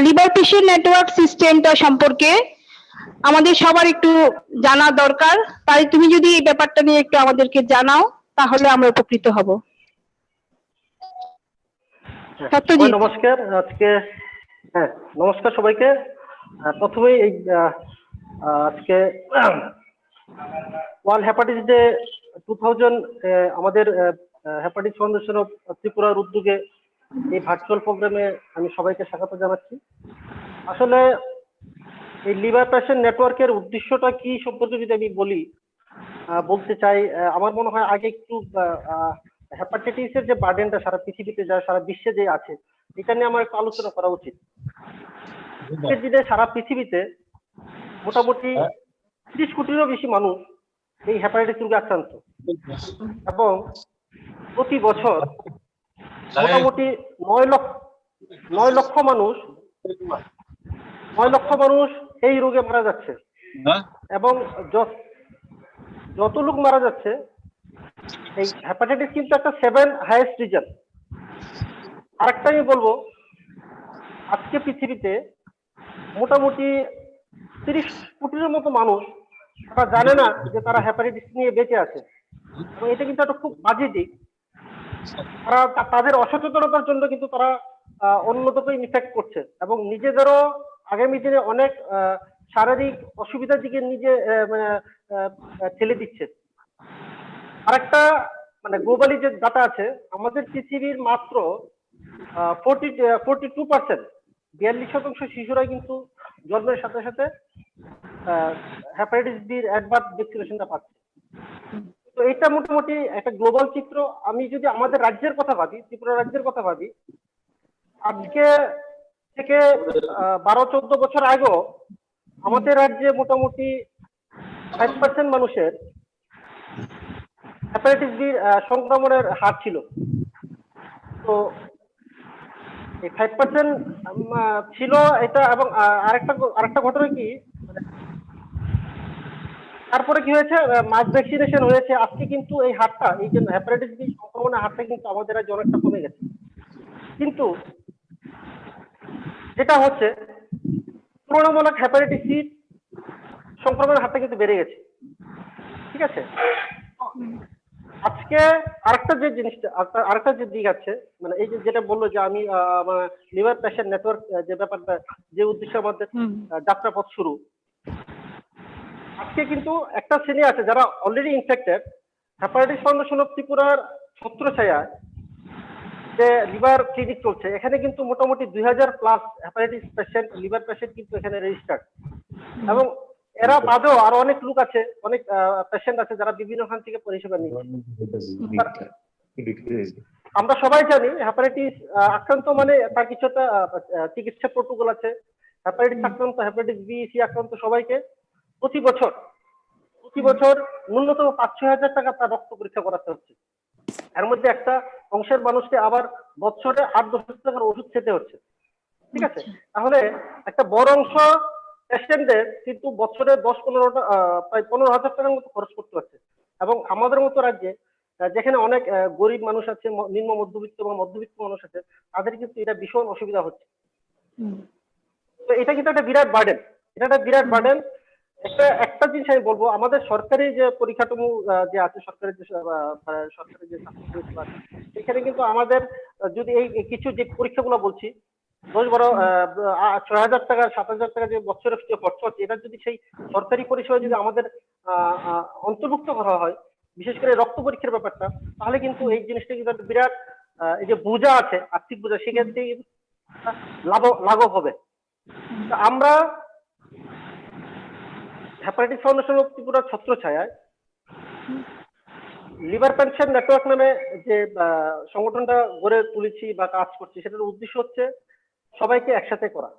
লিভার পেশেন্ট নেটওয়ার্ক সিস্টেমটা সম্পর্কে আমাদের সবার একটু জানা দরকার, তাই তুমি যদি এই ব্যাপারটা নিয়ে একটু আমাদেরকে জানাও তাহলে আমরা উপকৃত হব। সত্যজিৎ,
নমস্কার। নমস্কার সবাইকে। প্রথমেই এই আজকে ওয়ার্ল্ড হেপাটাইটিস ডে 2000 আমাদের হেপাটাইটিস ফাউন্ডেশন অফ ত্রিপুরার উদ্যোগে এই ভার্চুয়াল প্রোগ্রামে আমি সবাইকে স্বাগত জানাচ্ছি। আসলে এই লিভার পেশেন্ট নেটওয়ার্কের উদ্দেশ্যটা কি সম্পর্কে যদি আমি বলতে চাই, আমার মনে হয় আগে একটু হেপাটাইটিসের যে বার্ডেনটা সারা পৃথিবীতে, সারা বিশ্বে যে আছে, এটা নিয়ে আমার একটু আলোচনা করা উচিত। আজকের দিনে সারা পৃথিবীতে মোটামুটি 30 কোটিরও বেশি মানুষ এই হেপাটাইটিস রোগে আক্রান্ত এবং প্রতি বছর মোটামুটি 9 লক্ষ মানুষ এই রোগে মারা যাচ্ছে। এবং যত লোক মারা যাচ্ছে, এই হেপাটাইটিস কিন্তু একটা 7 হাইয়েস্ট রিজন। আরেকটা আমি বলবো, আজকে পৃথিবীতে মোটামুটি 30 কোটির মতো মানুষ তারা জানে না যে তারা হেপাটাইটিস নিয়ে বেঁচে আছে, এবং এটা কিন্তু একটা খুব বাজে দিক। তারা তাদের অসচেতনতার জন্য কিন্তু তারা অন্যদেরকে ইনফেক্ট করছে এবং নিজেদেরও আগামী দিনে অনেক শারীরিক অসুবিধার দিকে নিজে ঠেলে দিচ্ছে। আরেকটা গ্লোবালি যে ডাটা আছে, আমাদের পৃথিবীর মাত্র 42%, 42% শিশুরাই কিন্তু জন্মের সাথে সাথে হেপাটাইটিস বির অ্যাডভান্স ভ্যাকসিনেশনটা পাচ্ছে। তো এটা মোটামুটি একটা গ্লোবাল চিত্র। আমি যদি আমাদের রাজ্যের কথা ভাবি, ত্রিপুরা রাজ্যের কথা ভাবি, আজকে থেকে 12-14 বছর আগেও আমাদের রাজ্যে মোটামুটি 5% মানুষের হেপাটাইটিস বির সংক্রমণের হার ছিল। তো এই 5% ছিল এটা। এবং আরেকটা ঘটনা কি, তারপরে কি হয়েছে, মাস ভ্যাকসিনেশন হয়েছে, আজকে কিন্তু এই হারটা, এই যে হেপাটাইটিস বি সংক্রমণের হারটা কিন্তু আমাদের রাজ্যে অনেকটা কমে গেছে। কিন্তু যেটা হচ্ছে, তুলনামূলক হেপাটাইটিস সি সংক্রমণের হারটা কিন্তু বেড়ে গেছে। ঠিক আছে, আজকে আরেকটা যে জিনিসটা, আরেকটা যে দিক আছে, মানে এই যে যেটা বললো যে আমি লিভার পেশেন্ট নেটওয়ার্ক যে ব্যাপারটা, যে উদ্দেশ্যের মধ্যে যাত্রাপথ শুরু, আজকে কিন্তু একটা শ্রেণী আছে যারা already infected. Hepatitis foundation of ত্রিপুরার ছত্রছায়ায় যে লিভার ক্লিনিক চলছে, এখানে কিন্তু মোটামুটি 2000+ হেপাটাইটিস পেশেন্ট, লিভার পেশেন্ট কিন্তু এখানে রেজিস্টার্ড। এবং এরা বাদেও আরো অনেক লোক আছে, অনেক পেশেন্ট আছে যারা বিভিন্ন খান থেকে পরিষেবা নিচ্ছে। আমরা সবাই জানি হেপাটাইটিস আক্রান্ত মানে তার কিছু একটা চিকিৎসা প্রোটোকল আছে। হেপাটাইটিস আক্রান্ত, হেপাটাইটিস বি, সি আক্রান্ত সবাইকে প্রতি বছর ন্যূনতম 5-6 হাজার টাকা তার রক্ত পরীক্ষা করাতে হচ্ছে। এর মধ্যে একটা অংশের মানুষকে আবার বছরে 8-10 হাজার টাকার ওষুধ খেতে হচ্ছে। ঠিক আছে, তাহলে একটা বড় অংশ পেশেন্টদের কিন্তু বছরে 10-15টা প্রায় 15,000 টাকার মতো খরচ করতে হচ্ছে। এবং আমাদের মতো রাজ্যে যেখানে অনেক গরিব মানুষ আছে, নিম্ন মধ্যবিত্ত এবং মধ্যবিত্ত মানুষ আছে, তাদের কিন্তু এটা ভীষণ অসুবিধা হচ্ছে। তো এটা কিন্তু একটা বিরাট বার্ডেন। একটা জিনিস আমি বলবো, আমাদের সরকারি যে পরিকাঠামো যে আছে, সরকারি যে স্বাস্থ্য পরিষেবা আছে, এখানে কিন্তু আমাদের যদি এই কিছু যে পরীক্ষাগুলো বলছি, 6,000 টাকা 7,000 টাকা যে বছরে খরচ হচ্ছে, এটা যদি সেই সরকারি পরিষেবা যদি আমাদের অন্তর্ভুক্ত করা হয়, বিশেষ করে রক্ত পরীক্ষার ব্যাপারটা, তাহলে কিন্তু এই জিনিসটা কিন্তু একটা বিরাট এই যে বোঝা আছে, আর্থিক বোঝা, সেক্ষেত্রে লাঘব হবে। আমরা হেপাটাইটিস ফাউন্ডেশন অফ ত্রিপুরা ছত্রছায়ায় লিভার পেনশন নেটওয়ার্ক নামে যে সংগঠনটা গড়ে তুলেছি বা কাজ করছি, সেটার উদ্দেশ্য হচ্ছে সবাইকে একসাথে করা।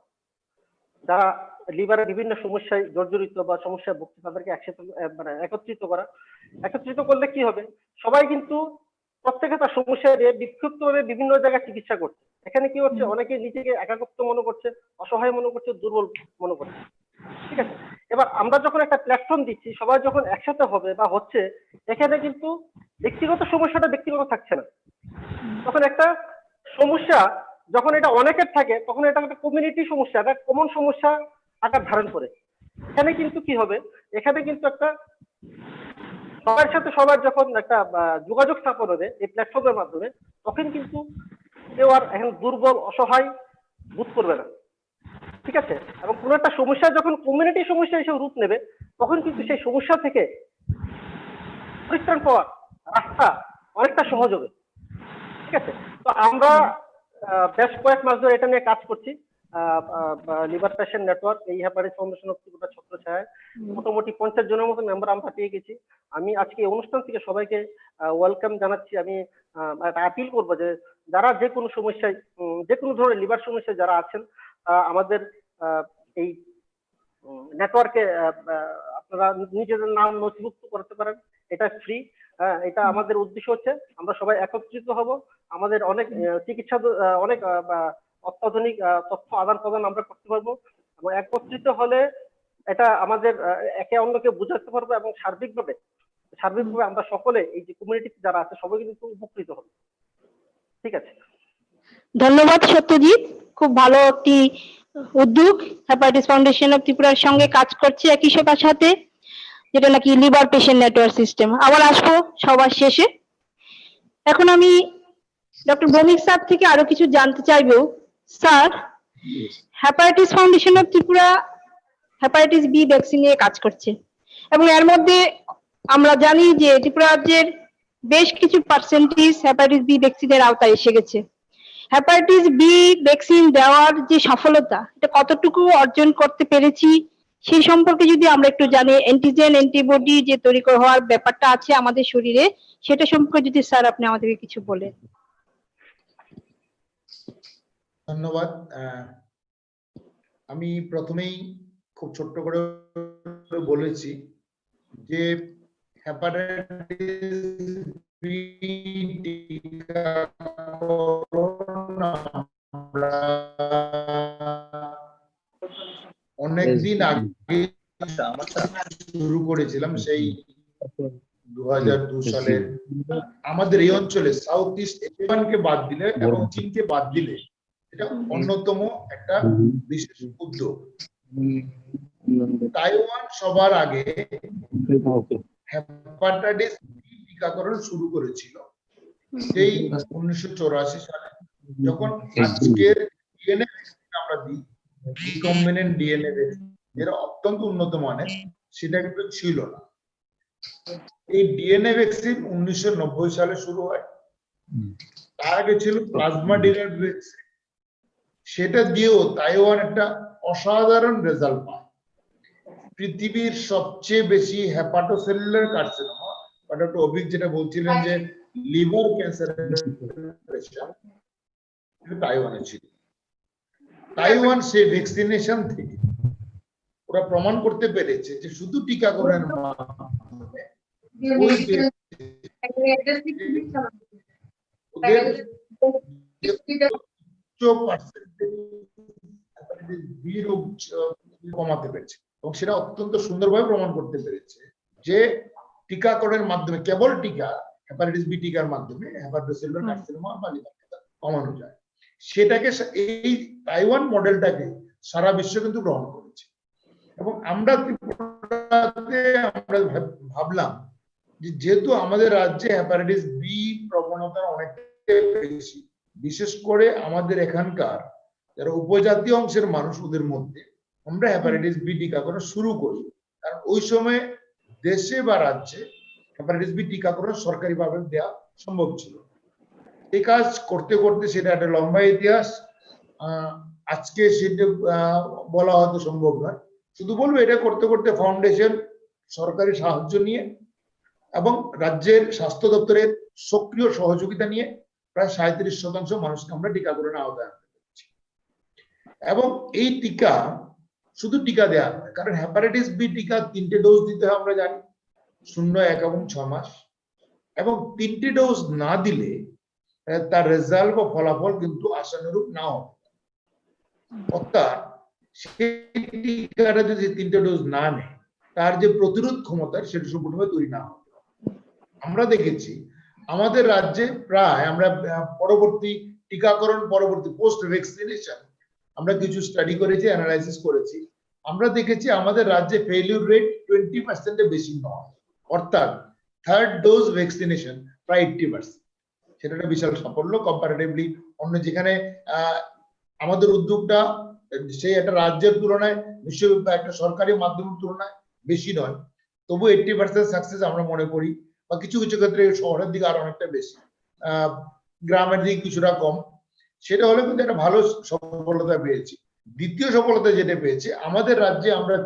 যারা লিভারের বিভিন্ন সমস্যায় জর্জরিত বা সমস্যায় ভুগছে, তাদেরকে একসাথে মানে একত্রিত করলে কি হবে, সবাই কিন্তু প্রত্যেকে তার সমস্যা নিয়ে বিক্ষিপ্তভাবে বিভিন্ন জায়গায় চিকিৎসা করছে। এখানে কি হচ্ছে, অনেকে নিজেকে একাকিত্ব মনে করছে, অসহায় মনে করছে, দুর্বল মনে করছে। ঠিক আছে, এবার আমরা যখন একটা প্ল্যাটফর্ম দিচ্ছি, সবাই যখন একসাথে হবে বা হচ্ছে, এখানে কিন্তু ব্যক্তিগত সমস্যাটা ব্যক্তিগত থাকছে না। তখন একটা সমস্যা যখন এটা অনেকের থাকে, তখন এটা একটা কমিউনিটি সমস্যা, একটা কমন সমস্যা আকার ধারণ করে। এখানে কিন্তু কি হবে, এখানে কিন্তু একটা সবার সাথে সবার যখন একটা যোগাযোগ স্থাপন হবে এই প্ল্যাটফর্মের মাধ্যমে, তখন কিন্তু কেউ আর এখন দুর্বল অসহায় বোধ করবে না। ঠিক আছে, এবং কোনো একটা সমস্যা যখন কমিউনিটি সমস্যা হিসেবে রূপ নেবে, তখন কিন্তু সেই সমস্যা থেকে পরিত্রাণ পাওয়ার রাস্তা অনেকটা সহজ হবে। ঠিক আছে, তো আমরা বেশ কয়েক মাস ধরে এটা নিয়ে কাজ করছি। লিভার পেশেন্ট নেটওয়ার্ক, এই হেপাটাইটিস ফাউন্ডেশন অফ ত্রিপুরা ছত্রছায়ায় মোটামুটি 50 জনের মতো মেম্বার আমরা পেয়ে গেছি। আমি আজকে এই অনুষ্ঠান থেকে সবাইকে ওয়েলকাম জানাচ্ছি। আমি একটা আপিল করবো যে যারা যে কোনো সমস্যায়, যে কোনো ধরনের লিভার সমস্যায় যারা আছেন, আমাদের এই নেটওয়ার্কে আপনারা নিজেদের নাম নথিভুক্ত করতে পারেন। এটা ফ্রি। এটা আমাদের উদ্দেশ্য হচ্ছে আমরা সবাই একত্রিত হব, আমাদের অনেক চিকিৎসা অনেক অত্যাধুনিক তথ্য আদান প্রদান আমরা করতে পারবো, এবং একত্রিত হলে এটা আমাদের একে অন্যকে বুঝাতে পারবো, এবং সার্বিকভাবে আমরা সকলে এই যে কমিউনিটি যারা আছে সবাই কিন্তু উপকৃত হব। ঠিক আছে,
ধন্যবাদ সত্যজিৎ, খুব ভালো একটি উদ্যোগ হেপাটাইটিস ফাউন্ডেশন অফ ত্রিপুরার সঙ্গে কাজ করছে একই সাথে, যেটা নাকি লিভার পেশেন্ট নেটওয়ার্ক সিস্টেম। আবার আসবো সবার শেষে। এখন আমি ডক্টর ভৌমিক স্যার থেকে আরো কিছু জানতে চাইবো। Sir, hepatitis foundation of Tripura hepatitis B vaccine নিয়ে কাজ করছে, এবং এর মধ্যে আমরা জানি যে ত্রিপুরা রাজ্যের বেশ কিছু পার্সেন্টেজ হেপাটাইটিস বি ভ্যাকসিনের আওতায় এসে গেছে। হেপাটাইটিস বি ভ্যাকসিন দেওয়ার যে সফলতা, এটা কতটুকু অর্জন করতে পেরেছি সেই সম্পর্কে যদি আমরা একটু জানি, অ্যান্টিজেন অ্যান্টিবডি যে তৈরি হওয়ার ব্যাপারটা আছে আমাদের শরীরে, সেটা সম্পর্কে যদি স্যার আপনি আমাদেরকে কিছু বলেন।
ধন্যবাদ। আমি প্রথমেই খুব ছোট্ট করে বলেছি যে হেপাটাইটিস বি অনেকদিন আগে শুরু করেছিলাম সেই 2002 সালের আমাদের এই অঞ্চলে সাউথ ইস্ট এশিয়ানকে বাদ দিলে এবং চীনকে বাদ দিলে এটা অন্যতম একটা বিশেষ উদ্যোগ। তাইওয়ান সবার আগে হেপাটাইটিস বি টিকাকরণ শুরু করেছিল সেই 1984 সালে, যখন আজকের ডিএনএ আমরা দিই রিকম্বিনেন্ট ডিএনএ যেটা অত্যন্ত উন্নত মানের, সেটা কিন্তু ছিল না। এই ডিএনএ ভ্যাকসিন 1990 সালে শুরু হয়। তার আগে ছিল প্লাজমা ডিরাইভড ভ্যাকসিন, সেটা দিয়েও তাইওয়ান একটা অসাধারণ রেজাল্ট পায়। পৃথিবীর সবচেয়ে বেশি হেপাটোসেলুলার কার্সিনোমা, ডক্টর অভিক যেটা বলছিলেন যে লিভার ক্যান্সার তাইওয়ানে ছিল। তাইওয়ান সেই ভ্যাকসিনেশন থেকে ওরা প্রমাণ করতে পেরেছে যে শুধু টিকাকরণের মাধ্যমে ওই কমাতে পেরেছে এবং সেটা অত্যন্ত সুন্দরভাবে প্রমাণ করতে পেরেছে যে টিকাকরণের মাধ্যমে, কেবল টিকা হেপাটাইটিস বি টিকার মাধ্যমে হেপাটোসেলুলার কার্সিনোমা বা লিভার ক্যান্সার কমানো যায়। সেটাকে এই তাইওয়ান মডেলটাকে সারা বিশ্ব কিন্তু গ্রহণ করেছে এবং আমরা ত্রিপুরাতে আমরা ভাবলাম যে যেহেতু আমাদের রাজ্যে হেপাটাইটিস বি প্রবণতা অনেকটা বেশি, বিশেষ করে আমাদের এখানকার যারা উপজাতীয় অংশের মানুষ ওদের মধ্যে আমরা হেপাটাইটিস বি টিকাকরণ শুরু করি, কারণ ওই সময় দেশে বা রাজ্যে হেপাটাইটিস বি টিকাকরণ সরকারিভাবে দেওয়া সম্ভব ছিল। এই কাজ করতে করতে সেটা একটা লম্বা ইতিহাস, আজকে সেটা বলা হয়তো সম্ভব নয়। শুধু বলবো এটা করতে করতে ফাউন্ডেশন সরকারি সাহায্য নিয়ে এবং রাজ্যের স্বাস্থ্য দপ্তরের সক্রিয় সহযোগিতা নিয়ে প্রায় 37% মানুষকে আমরা টিকাকরণের আওতায় আনতে পেরেছি। এবং এই টিকা শুধু টিকা দেওয়া হয়, কারণ হেপাটাইটিস বি টিকা 3টে ডোজ দিতে হয় আমরা জানি, 0, 1 এবং 6 মাস। এবং 3টে ডোজ না দিলে তার রেজাল্ট বা ফলাফল কিন্তু আশানুরূপ না হবে। অর্থাৎ সেই টিকাটা যদি 3টে ডোজ না নেয়, তার যে প্রতিরোধ ক্ষমতা সেটা সম্পূর্ণভাবে তৈরি না হবে। আমরা দেখেছি আমাদের রাজ্যে প্রায় আমরা পরবর্তী টিকাকরণ পরবর্তী পোস্ট ভ্যাকসিনেশন আমরা কিছু স্টাডি করেছি, অ্যানালাইসিস করেছি। আমরা দেখেছি আমাদের রাজ্যে ফেলিউর রেট 20% বেশি নয়, অর্থাৎ থার্ড ডোজ ভ্যাকসিনেশন প্রায় 80%। সেটা একটা বিশাল সাফল্য কম্পারেটিভলি অন্য যেখানে আমাদের উদ্যোগটা সেই একটা রাজ্যের তুলনায় নিশ্চয়ই একটা সরকারি মাধ্যমের তুলনায় বেশি নয়, তবু 80% সাকসেস আমরা মনে করি। বা কিছু কিছু ক্ষেত্রে শহরের দিকে আরো অনেকটা বেশি, গ্রামের দিকে কিছুটা কম। সেটা হলে কিন্তু একটা ভালো সফলতা পেয়েছি। দ্বিতীয় সফলতা যেটা পেয়েছি, আমাদের রাজ্যে আমরা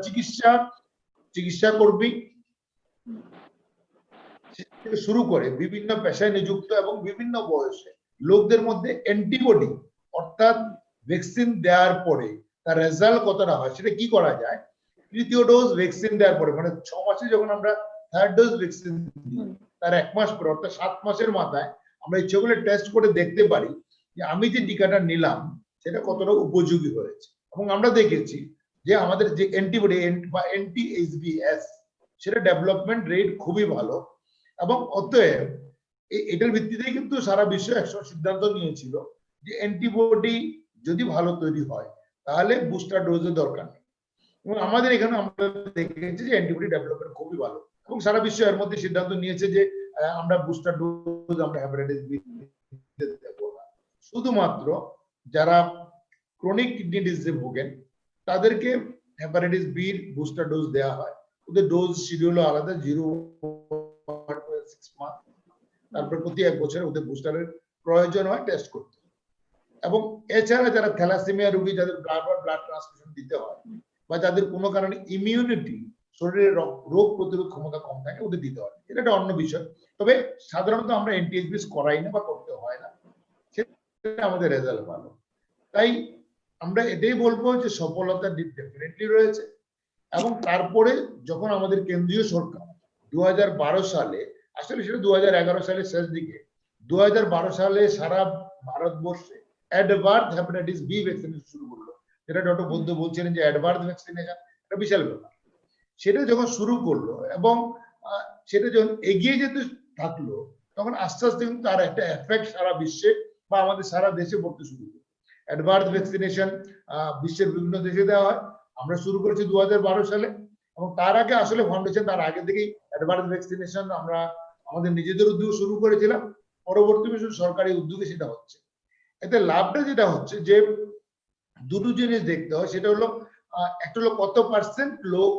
চিকিৎসা কর্মী শুরু করে বিভিন্ন পেশায় নিযুক্ত এবং বিভিন্ন বয়সে লোকদের মধ্যে অ্যান্টিবডি, অর্থাৎ ভ্যাকসিন দেওয়ার পরে তার রেজাল্ট কতটা হয় সেটা কি করা যায়। তৃতীয় ডোজ ভ্যাকসিন দেওয়ার পরে মানে 6 মাসে যখন আমরা থার্ড ডোজ ভ্যাকসিন দিই, তার 1 মাস পরে অর্থাৎ 7 মাসের মাথায় আমরা ইচ্ছেগুলো টেস্ট করে দেখতে পারি যে আমি যে টিকাটা নিলাম সেটা কতটা উপযোগী হয়েছে। এবং আমরা দেখেছি যে আমাদের যে অ্যান্টিবডি বা NTHBS সেটা ডেভেলপমেন্ট রেট খুবই ভালো। এবং অতএব এটার ভিত্তিতেই কিন্তু সারা বিশ্ব একসময় সিদ্ধান্ত নিয়েছিল যে অ্যান্টিবডি যদি ভালো তৈরি হয় তাহলে বুস্টার ডোজের দরকার নেই। এবং আমাদের এখানে আমরা দেখেছি যে অ্যান্টিবডি ডেভেলপমেন্ট খুবই ভালো এবং সারা বিশ্ব এর মধ্যে সিদ্ধান্ত নিয়েছে যে আমরা বুস্টার ডোজ আমরা হেপাটাইটিস বি দেব না, শুধুমাত্র যারা ক্রনিক কিডনি ডিজিজে ভোগেন তাদেরকে হেপাটাইটিস বি বুস্টার ডোজ দেওয়া হয়। ওদের ডোজ শিডিউল আলাদা, 0.6 মাস, তারপর প্রতি 1 বছরে ওদের বুস্টারের প্রয়োজন হয় টেস্ট করতে। এবং এছাড়া যারা থ্যালাসেমিয়া রোগী, যাদের ব্লাড ট্রান্সফিউশন দিতে হয় বা যাদের কোনো কারণে ইমিউনিটি শরীরের রোগ প্রতিরোধ ক্ষমতা কম থাকে, ওদের দিতে হয়। এটা একটা অন্য বিষয়। তবে সাধারণত আমরা NTHBS করাই না বা করতে হয় না, সেটা আমাদের রেজাল্ট ভালো। তাই আমরা এটাই বলবো যে সফলতা ডেফিনেটলি রয়েছে। এবং তারপরে যখন আমাদের কেন্দ্রীয় সরকার 2012 সালে, আসলে সেটা 2011 সালের শেষ দিকে, 2012 সালে সারা ভারতবর্ষে অ্যাডভান্স হেপাটাইটিস বি ভ্যাকসিনেশন শুরু করলো। যেটা ডক্টর বৈদ্য বলছিলেন যে অ্যাডভান্স ভ্যাকসিনেশন একটা বিশাল ব্যাপার। সেটা যখন শুরু করলো এবং সেটা যখন এগিয়ে যেতে থাকলো, তখন আস্তে আস্তে কিন্তু তার একটা এফেক্ট সারা বিশ্বে বা আমাদের সারা দেশে পড়তে শুরু করলো। অ্যাডভান্স ভ্যাকসিনেশন বিশ্বের বিভিন্ন দেশে দেওয়া হয়। আমরা শুরু করেছি 2012 সালে, এবং তার আগে আসলে ফাউন্ডেশন তার আগে থেকেই অ্যাডভান্স ভ্যাকসিনেশন আমরা আমাদের নিজেদের উদ্যোগে শুরু করেছিলাম। পরবর্তী সরকারি উদ্যোগে সেটা হচ্ছে। এতে লাভটা যেটা হচ্ছে যে দুটো জিনিস দেখতে হয়, সেটা হলো একটা হলো কত পার্সেন্ট লোক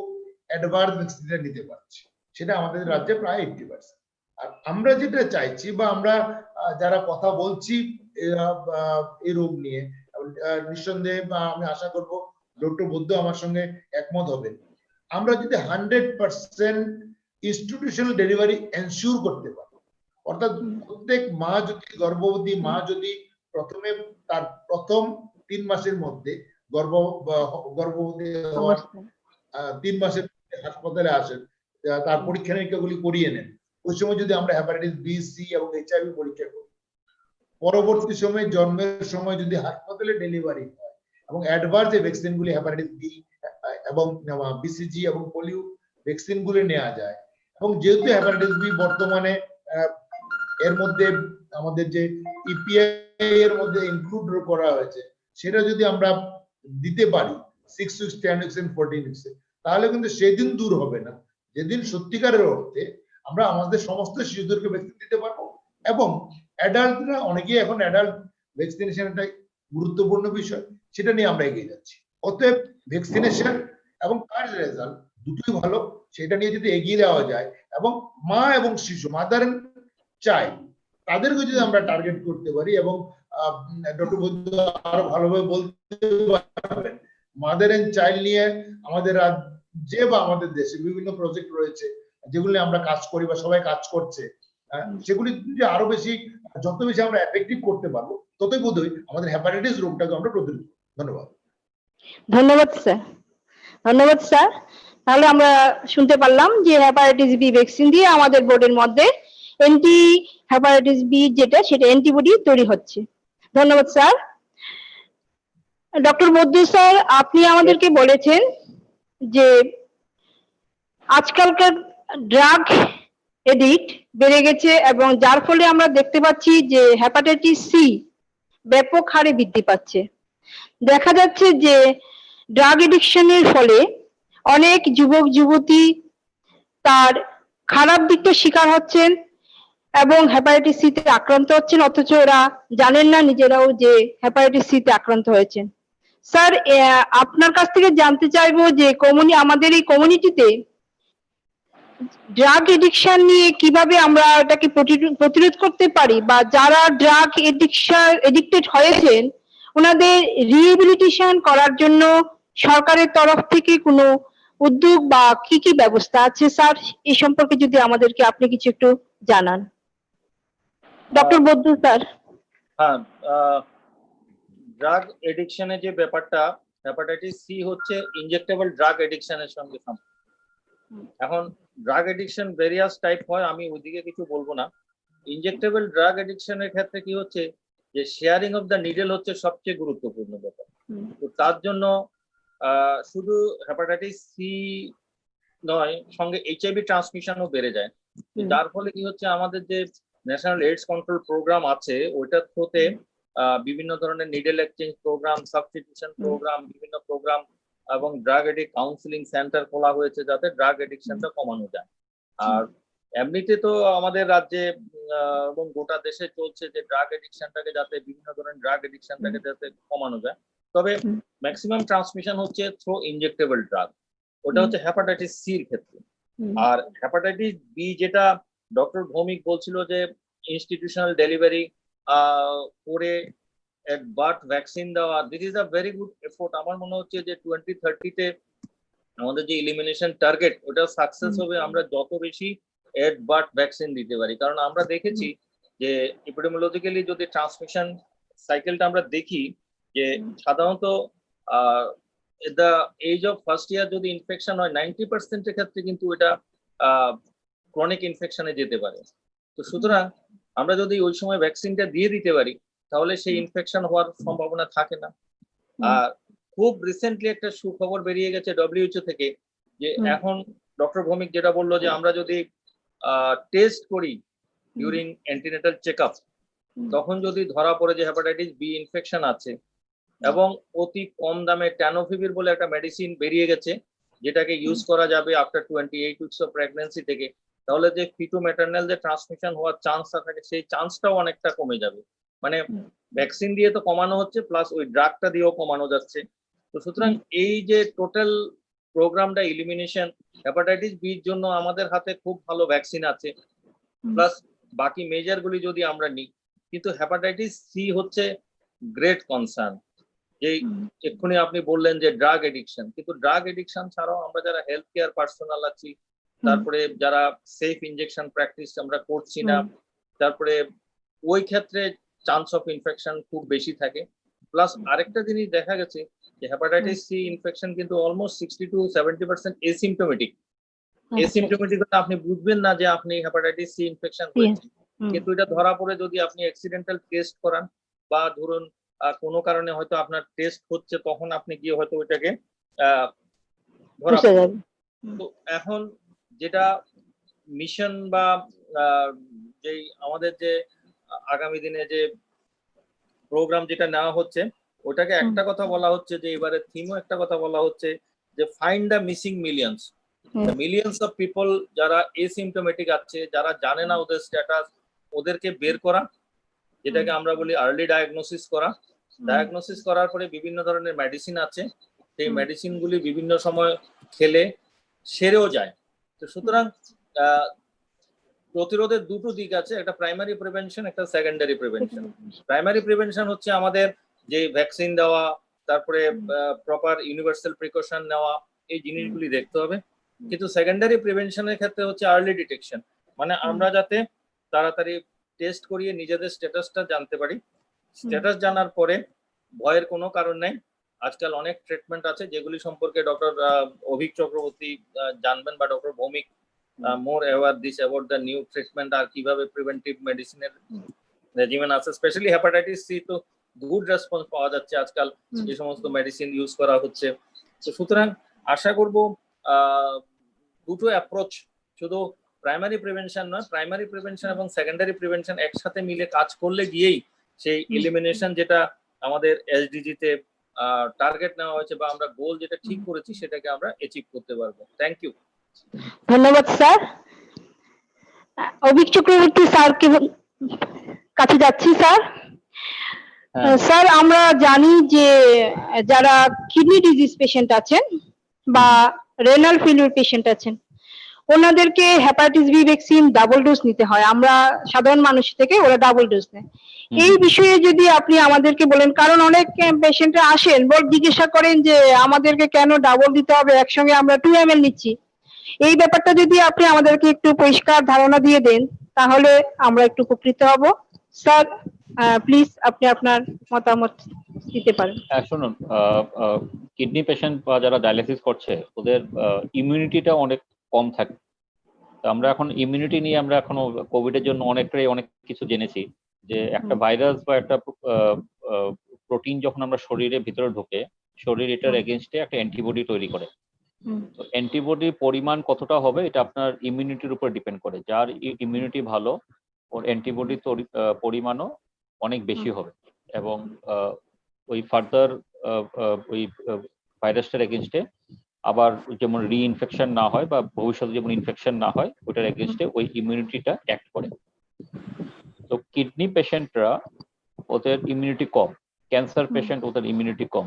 অ্যাডভান্স ভ্যাকসিনটা নিতে পারছে, সেটা আমাদের রাজ্যে প্রায় 80%। আর আমরা যেটা চাইছি বা আমরা যারা কথা বলছি এই রোগ নিয়ে, নিঃসন্দেহে বা আমি আশা করব ডক্টর বৈদ্য আমার সঙ্গে একমত হবেন, আমরা যদি 100% ইনস্টিটিউশনাল ডেলিভারি এনশিওর করতে পারি, অর্থাৎ প্রত্যেক মা যদি গর্ভবতী মা যদি প্রথমে তার প্রথম 3 মাসের মধ্যে গর্ভবতী হওয়ার 3 মাসের হাসপাতালে আসেন, তার পরীক্ষা নিরীক্ষাগুলি করিয়ে নেন, ওই সময় যদি আমরা হেপাটাইটিস বি, সি এবং এইচআইভি পরীক্ষা করি, পরবর্তী সময় জন্মের সময় যদি হাসপাতালে ডেলিভারি হয় এবং অ্যাডভান্স যে ভ্যাকসিনগুলি হেপাটাইটিস বি এবং বিসিজি এবং পোলিও ভ্যাকসিনগুলি নেওয়া যায়, এবং যেহেতু হেপাটাইটিস বি বর্তমানে এর মধ্যে আমাদের যে ইপিআই এর মধ্যে ইনক্লুড করা হয়েছে, সেটা যদি আমরা দিতে পারি 6 উইকস, 10 উইকস এন্ড 14 উইকস, তাহলে কিন্তু সেদিন দূর হবে না যেদিন সত্যিকারের অর্থে আমরা আমাদের সমস্ত শিশুদেরকে ভ্যাকসিন দিতে পারবো। এবং অ্যাডাল্টরা অনেকেই এখন অ্যাডাল্ট ভ্যাকসিনেশন একটা গুরুত্বপূর্ণ বিষয়, সেটা নিয়ে আমরা এগিয়ে যাচ্ছি। অতএব ভ্যাকসিনেশন এবং তার রেজাল্ট দুটোই ভালো, সেটা নিয়ে যদি এগিয়ে যাওয়া যায় এবং মা এবং শিশু, মাদার এন্ড চাইল্ড, তাদেরকে যদি আমরা টার্গেট করতে পারি, এবং ডক্টর বৈদ্য আরো ভালোভাবে বলতে পারবেন, মাদার এন্ড চাইল্ড নিয়ে আমাদের রাজ্যে বা আমাদের দেশে বিভিন্ন প্রজেক্ট রয়েছে যেগুলো আমরা কাজ করি বা সবাই কাজ করছে, সেগুলি যদি আরো বেশি, যত বেশি আমরা এফেক্টিভ করতে পারবো, ততই বোধহয় আমাদের হেপাটাইটিস রোগটাকে আমরা প্রতিরোধ করব। ধন্যবাদ।
ধন্যবাদ স্যার। ধন্যবাদ স্যার। তাহলে আমরা শুনতে পারলাম যে হেপাটাইটিস বি ভ্যাকসিন দিয়ে আমাদের বোর্ডের মধ্যে অ্যান্টি হেপাটাইটিস বি যেটা, সেটা অ্যান্টিবডি তৈরি হচ্ছে। ধন্যবাদ স্যার। ডক্টর বৈদ্য স্যার, আপনি আমাদেরকে বলেছেন যে আজকালকার ড্রাগ এডিক্ট বেড়ে গেছে, এবং যার ফলে আমরা দেখতে পাচ্ছি যে হেপাটাইটিস সি ব্যাপক হারে বৃদ্ধি পাচ্ছে। দেখা যাচ্ছে যে ড্রাগ এডিকশনের ফলে অনেক যুবক যুবতী তার খারাপ দিকটা শিকার হচ্ছেন এবং হেপাটাইটিস সি তে আক্রান্ত হচ্ছেন, অথচ ওরা জানেন না নিজেরাও যে হেপাটাইটিস সি তে আক্রান্ত হয়েছেন। স্যার, আপনার কাছ থেকে জানতে চাইবো যে আমাদের এই কমিউনিটিতে ড্রাগ এডিকশন নিয়ে কিভাবে আমরা এটাকে প্রতিরোধ করতে পারি, বা যারা ড্রাগ এডিক্টেড হয়েছেন ওনাদের রিহেবিলিটেশন করার জন্য সরকারের তরফ থেকে কোনো উদ্যোগ বা কি কি ব্যবস্থা আছে স্যার, এই সম্পর্কে যদি আমাদেরকে আপনি কিছু একটু জানান। ডক্টর বৈদ্য স্যার।
হ্যাঁ, ড্রাগ এডিকশনের যে ব্যাপারটা, হেপাটাইটিস সি হচ্ছে ইনজেক্টেবল ড্রাগ এডিকশনের সঙ্গে সম্পর্কিত। এখন ড্রাগ এডিকশন ভেরিয়াস টাইপ হয়, আমি ওইদিকে কিছু বলবো না। ইনজেক্টেবল ড্রাগ এডিকশনের ক্ষেত্রে কি হচ্ছে যে শেয়ারিং অফ দ্য নিডল হচ্ছে সবচেয়ে গুরুত্বপূর্ণ ব্যাপার। তো তার জন্য শুধু হেপাটাইটিস সি নয়, সঙ্গে এইচআইভি ট্রান্সমিশনও বেড়ে যায়। যার ফলে কি হচ্ছে, আমাদের যে ন্যাশনাল এইডস কন্ট্রোল প্রোগ্রাম আছে, ওইটার থ্রুতে বিভিন্ন ধরনের needle exchange program, substitution program, বিভিন্ন প্রোগ্রাম এবং ড্রাগ এডিক্ট কাউন্সিলিং সেন্টার খোলা হয়েছে যাতে ড্রাগ এডিকশনটা কমানো যায়। আর এমনিতে তো আমাদের রাজ্যে এবং গোটা দেশে চলছে যে ড্রাগ এডিকশনটাকে যাতে, বিভিন্ন ধরনের ড্রাগ এডিকশনটাকে যাতে কমানো যায়। তবে ম্যাক্সিমাম ট্রান্সমিশন হচ্ছে থ্রু ইনজেক্টেবল ড্রাগ, ওটা হচ্ছে হেপাটাইটিস সি এর ক্ষেত্রে। আর হেপাটাইটিস বি যেটা ডক্টর ভৌমিক বলছিল যে ইনস্টিটিউশনাল ডেলিভারি করে এট বার্থ ভ্যাকসিন দেওয়া, this is a very good effort. আমার মনে হচ্ছে যে 2030-তে আমাদের যে ইলিমিনেশন টার্গেট, ওটা সাকসেস হবে আমরা যত বেশি এট বার্থ ভ্যাকসিন দিতে পারি। কারণ আমরা দেখেছি যে এপিডেমিওলজিক্যালি যদি ট্রান্সমিশন সাইকেলটা আমরা দেখি, যে সাধারণত the age of first year যদি ইনফেকশন হয় 90% এর ক্ষেত্রে কিন্তু এটা ক্রনিক ইনফেকশনে যেতে পারে। তো সুতরাং আমরা যদি ওই সময় ভ্যাকসিনটা দিয়ে দিতে পারি, তাহলে সেই ইনফেকশন হওয়ার সম্ভাবনা থাকে না। আর খুব রিসেন্টলি একটা সুখবর বেরিয়ে গেছে WHO থেকে, যে
হুম।
এখন ডক্টর ভৌমিক যেটা বললো যে আমরা যদি টেস্ট করি ডিউরিং অ্যান্টিনেটাল চেকআপ, তখন যদি ধরা পড়ে যে হেপাটাইটিস বি ইনফেকশন আছে এবং অতি কম দামে ট্যানোফিভির বলে একটা মেডিসিন বেরিয়ে গেছে যেটাকে ইউজ করা যাবে আফটার 28 উইকস অফ প্রেগন্যান্সি থেকে, তাহলে যে ফিটো ম্যাটারনাল যে ট্রান্সমিশন হওয়ার চান্সটা থাকে সেই চান্সটাও অনেকটা কমে যাবে। মানে ভ্যাকসিন দিয়ে তো কমানো হচ্ছে, প্লাস ওই ড্রাগটা দিয়েও কমানো যাচ্ছে। তো সুতরাং এই যে টোটাল প্রোগ্রামটা ইলিমিনেশন হেপাটাইটিস বির জন্য আমাদের হাতে খুব ভালো ভ্যাকসিন আছে, প্লাস বাকি মেজার গুলি যদি আমরা নিই, কিন্তু হেপাটাইটিস সি হচ্ছে গ্রেট কনসার্ন। যে এক্ষুনি আপনি বললেন যে ড্রাগ এডিকশন, কিন্তু ড্রাগ এডিকশন ছাড়াও আমরা যারা হেলথ কেয়ার পার্সোনাল আছি, তারপরে যারা সেফ ইনজেকশন প্র্যাকটিস আমরা করছি না, তারপরে ওই ক্ষেত্রে চান্স অফ ইনফেকশন খুব বেশি থাকে। প্লাস আরেকটা জিনিস দেখা গেছে যে হেপাটাইটিস সি ইনফেকশন কিন্তু অলমোস্ট 60 to 70% এসিমটোমেটিক। এসিমটোমেটিক আপনি বুঝবেন না যে আপনি হেপাটাইটিস সি ইনফেকশন হয়েছে, কিন্তু এটা ধরা পড়ে যদি আপনি অ্যাক্সিডেন্টাল টেস্ট করান বা ধরুন কোনো কারণে হয়তো আপনার টেস্ট হচ্ছে, তখন আপনি গিয়ে হয়তো ওইটাকে ধরা
বুঝতে
পড়বে।
যাবে।
তো এখন যেটা মিশন বা যেই আমাদের যে আগামী দিনে যে প্রোগ্রাম যেটা নেওয়া হচ্ছে, ওটাকে একটা কথা বলা হচ্ছে যে এবারে থিমও একটা কথা বলা হচ্ছে যে find the missing millions, millions of people যারা এসিমটোমেটিক আছে, যারা জানে না ওদের স্ট্যাটাস, ওদেরকে বের করা, যেটাকে আমরা বলি আর্লি ডায়াগনোসিস করা। ডায়াগনোসিস করার পরে বিভিন্ন ধরনের মেডিসিন আছে, সেই মেডিসিন গুলি বিভিন্ন সময় খেলে সেরেও যায়। তো সুতরাং প্রতিরোধের দুটো দিক আছে, একটা প্রাইমারি প্রিভেনশন, একটা সেকেন্ডারি প্রিভেনশন। প্রাইমারি প্রিভেনশন হচ্ছে আমাদের যে ভ্যাকসিন দেওয়া, তারপরে প্রপার ইউনিভার্সাল প্রিকশন নেওয়া, এই জিনিসগুলি দেখতে হবে। কিন্তু সেকেন্ডারি প্রিভেনশনের ক্ষেত্রে হচ্ছে আর্লি ডিটেকশন, মানে আমরা যাতে তাড়াতাড়ি টেস্ট করিয়ে নিজেদের স্ট্যাটাসটা জানতে পারি। স্ট্যাটাস জানার পরে ভয়ের কোনো কারণ নেই, আজকাল অনেক ট্রিটমেন্ট আছে যেগুলি সম্পর্কে ডক্টর অভিক চক্রবর্তী জানবেন বা doctor Bhowmik more aware this about the new treatment আর কিভাবে প্রিভেন্টিভ মেডিসিনের রেজিমেন আছে, স্পেশালি হেপাটাইটিস সি তো গুড রেসপন্স পাওয়া যাচ্ছে আজকাল যে সমস্ত মেডিসিন ইউজ করা হচ্ছে। তো সুতরাং আশা করব দুটো অ্যাপ্রোচ, শুধু প্রাইমারি প্রিভেনশন নয়, প্রাইমারি প্রিভেনশন এবং সেকেন্ডারি প্রিভেনশন একসাথে মিলে কাজ করলে গিয়েই সেই এলিমিনেশন যেটা আমাদের এসডিজি তে টার্গেট নেওয়া হয়েছে বা আমরা গোল যেটা ঠিক করেছি সেটাকে আমরা অ্যাচিভ করতে পারবো। Thank you.
ধন্যবাদ স্যার। অভিক চক্রবর্তী স্যারকে কাছে যাচ্ছি স্যার। স্যার আমরা জানি যে যারা কিডনি ডিজিজ পেশেন্ট আছেন বা রেনাল ফেলিউর পেশেন্ট আছেন, ওনাদেরকে hepatitis B vaccine double dose নিতে হয়। আমরা সাধারণ মানুষ থেকে ওরা ডাবল ডোজ নেয়। এই বিষয়ে যদি আপনি আমাদেরকে বলেন, কারণ অনেক পেশেন্টরা আসেন জিজ্ঞাসা করেন যে আমাদেরকে কেন ডাবল দিতে হবে, একসঙ্গে আমরা 2 ml নিচ্ছি। এই ব্যাপারটা যদি আপনি আমাদেরকে একটু পরিষ্কার ধারণা দিয়ে দেন তাহলে আমরা একটু উপকৃত হব। স্যার প্লিজ আপনি আপনার মতামত দিতে পারেন।
শুনুন, কিডনি পেশেন্ট বা যারা ডায়ালিসিস করছে ওদের ইমিউনিটিটা অনেক কম থাকে। তো আমরা এখন ইমিউনিটি নিয়ে আমরা এখনো কোভিডের জন্য অনেক কিছু জেনেছি যে একটা ভাইরাস বা একটা প্রোটিন যখন আমরা শরীরের ভিতরে ঢোকে, শরীর এটার এগেইনস্টে একটা অ্যান্টিবডি তৈরি করে। তো অ্যান্টিবডির পরিমাণ কতটা হবে এটা আপনার ইমিউনিটির উপর ডিপেন্ড করে। যার ইমিউনিটি ভালো ওর অ্যান্টিবডির পরিমাণও অনেক বেশি হবে এবং ওই ফার্দার ওই ভাইরাসটার এগেইনস্টে আবার যেমন রিইনফেকশন না হয় বা ভবিষ্যতে যেমন ইনফেকশন না হয় ওটার এগেইনস্টে ওই ইমিউনিটিটা অ্যাক্ট করে। তো কিডনি পেশেন্টরা ওদের ইমিউনিটি কম, ক্যান্সার পেশেন্ট ওদের ইমিউনিটি কম,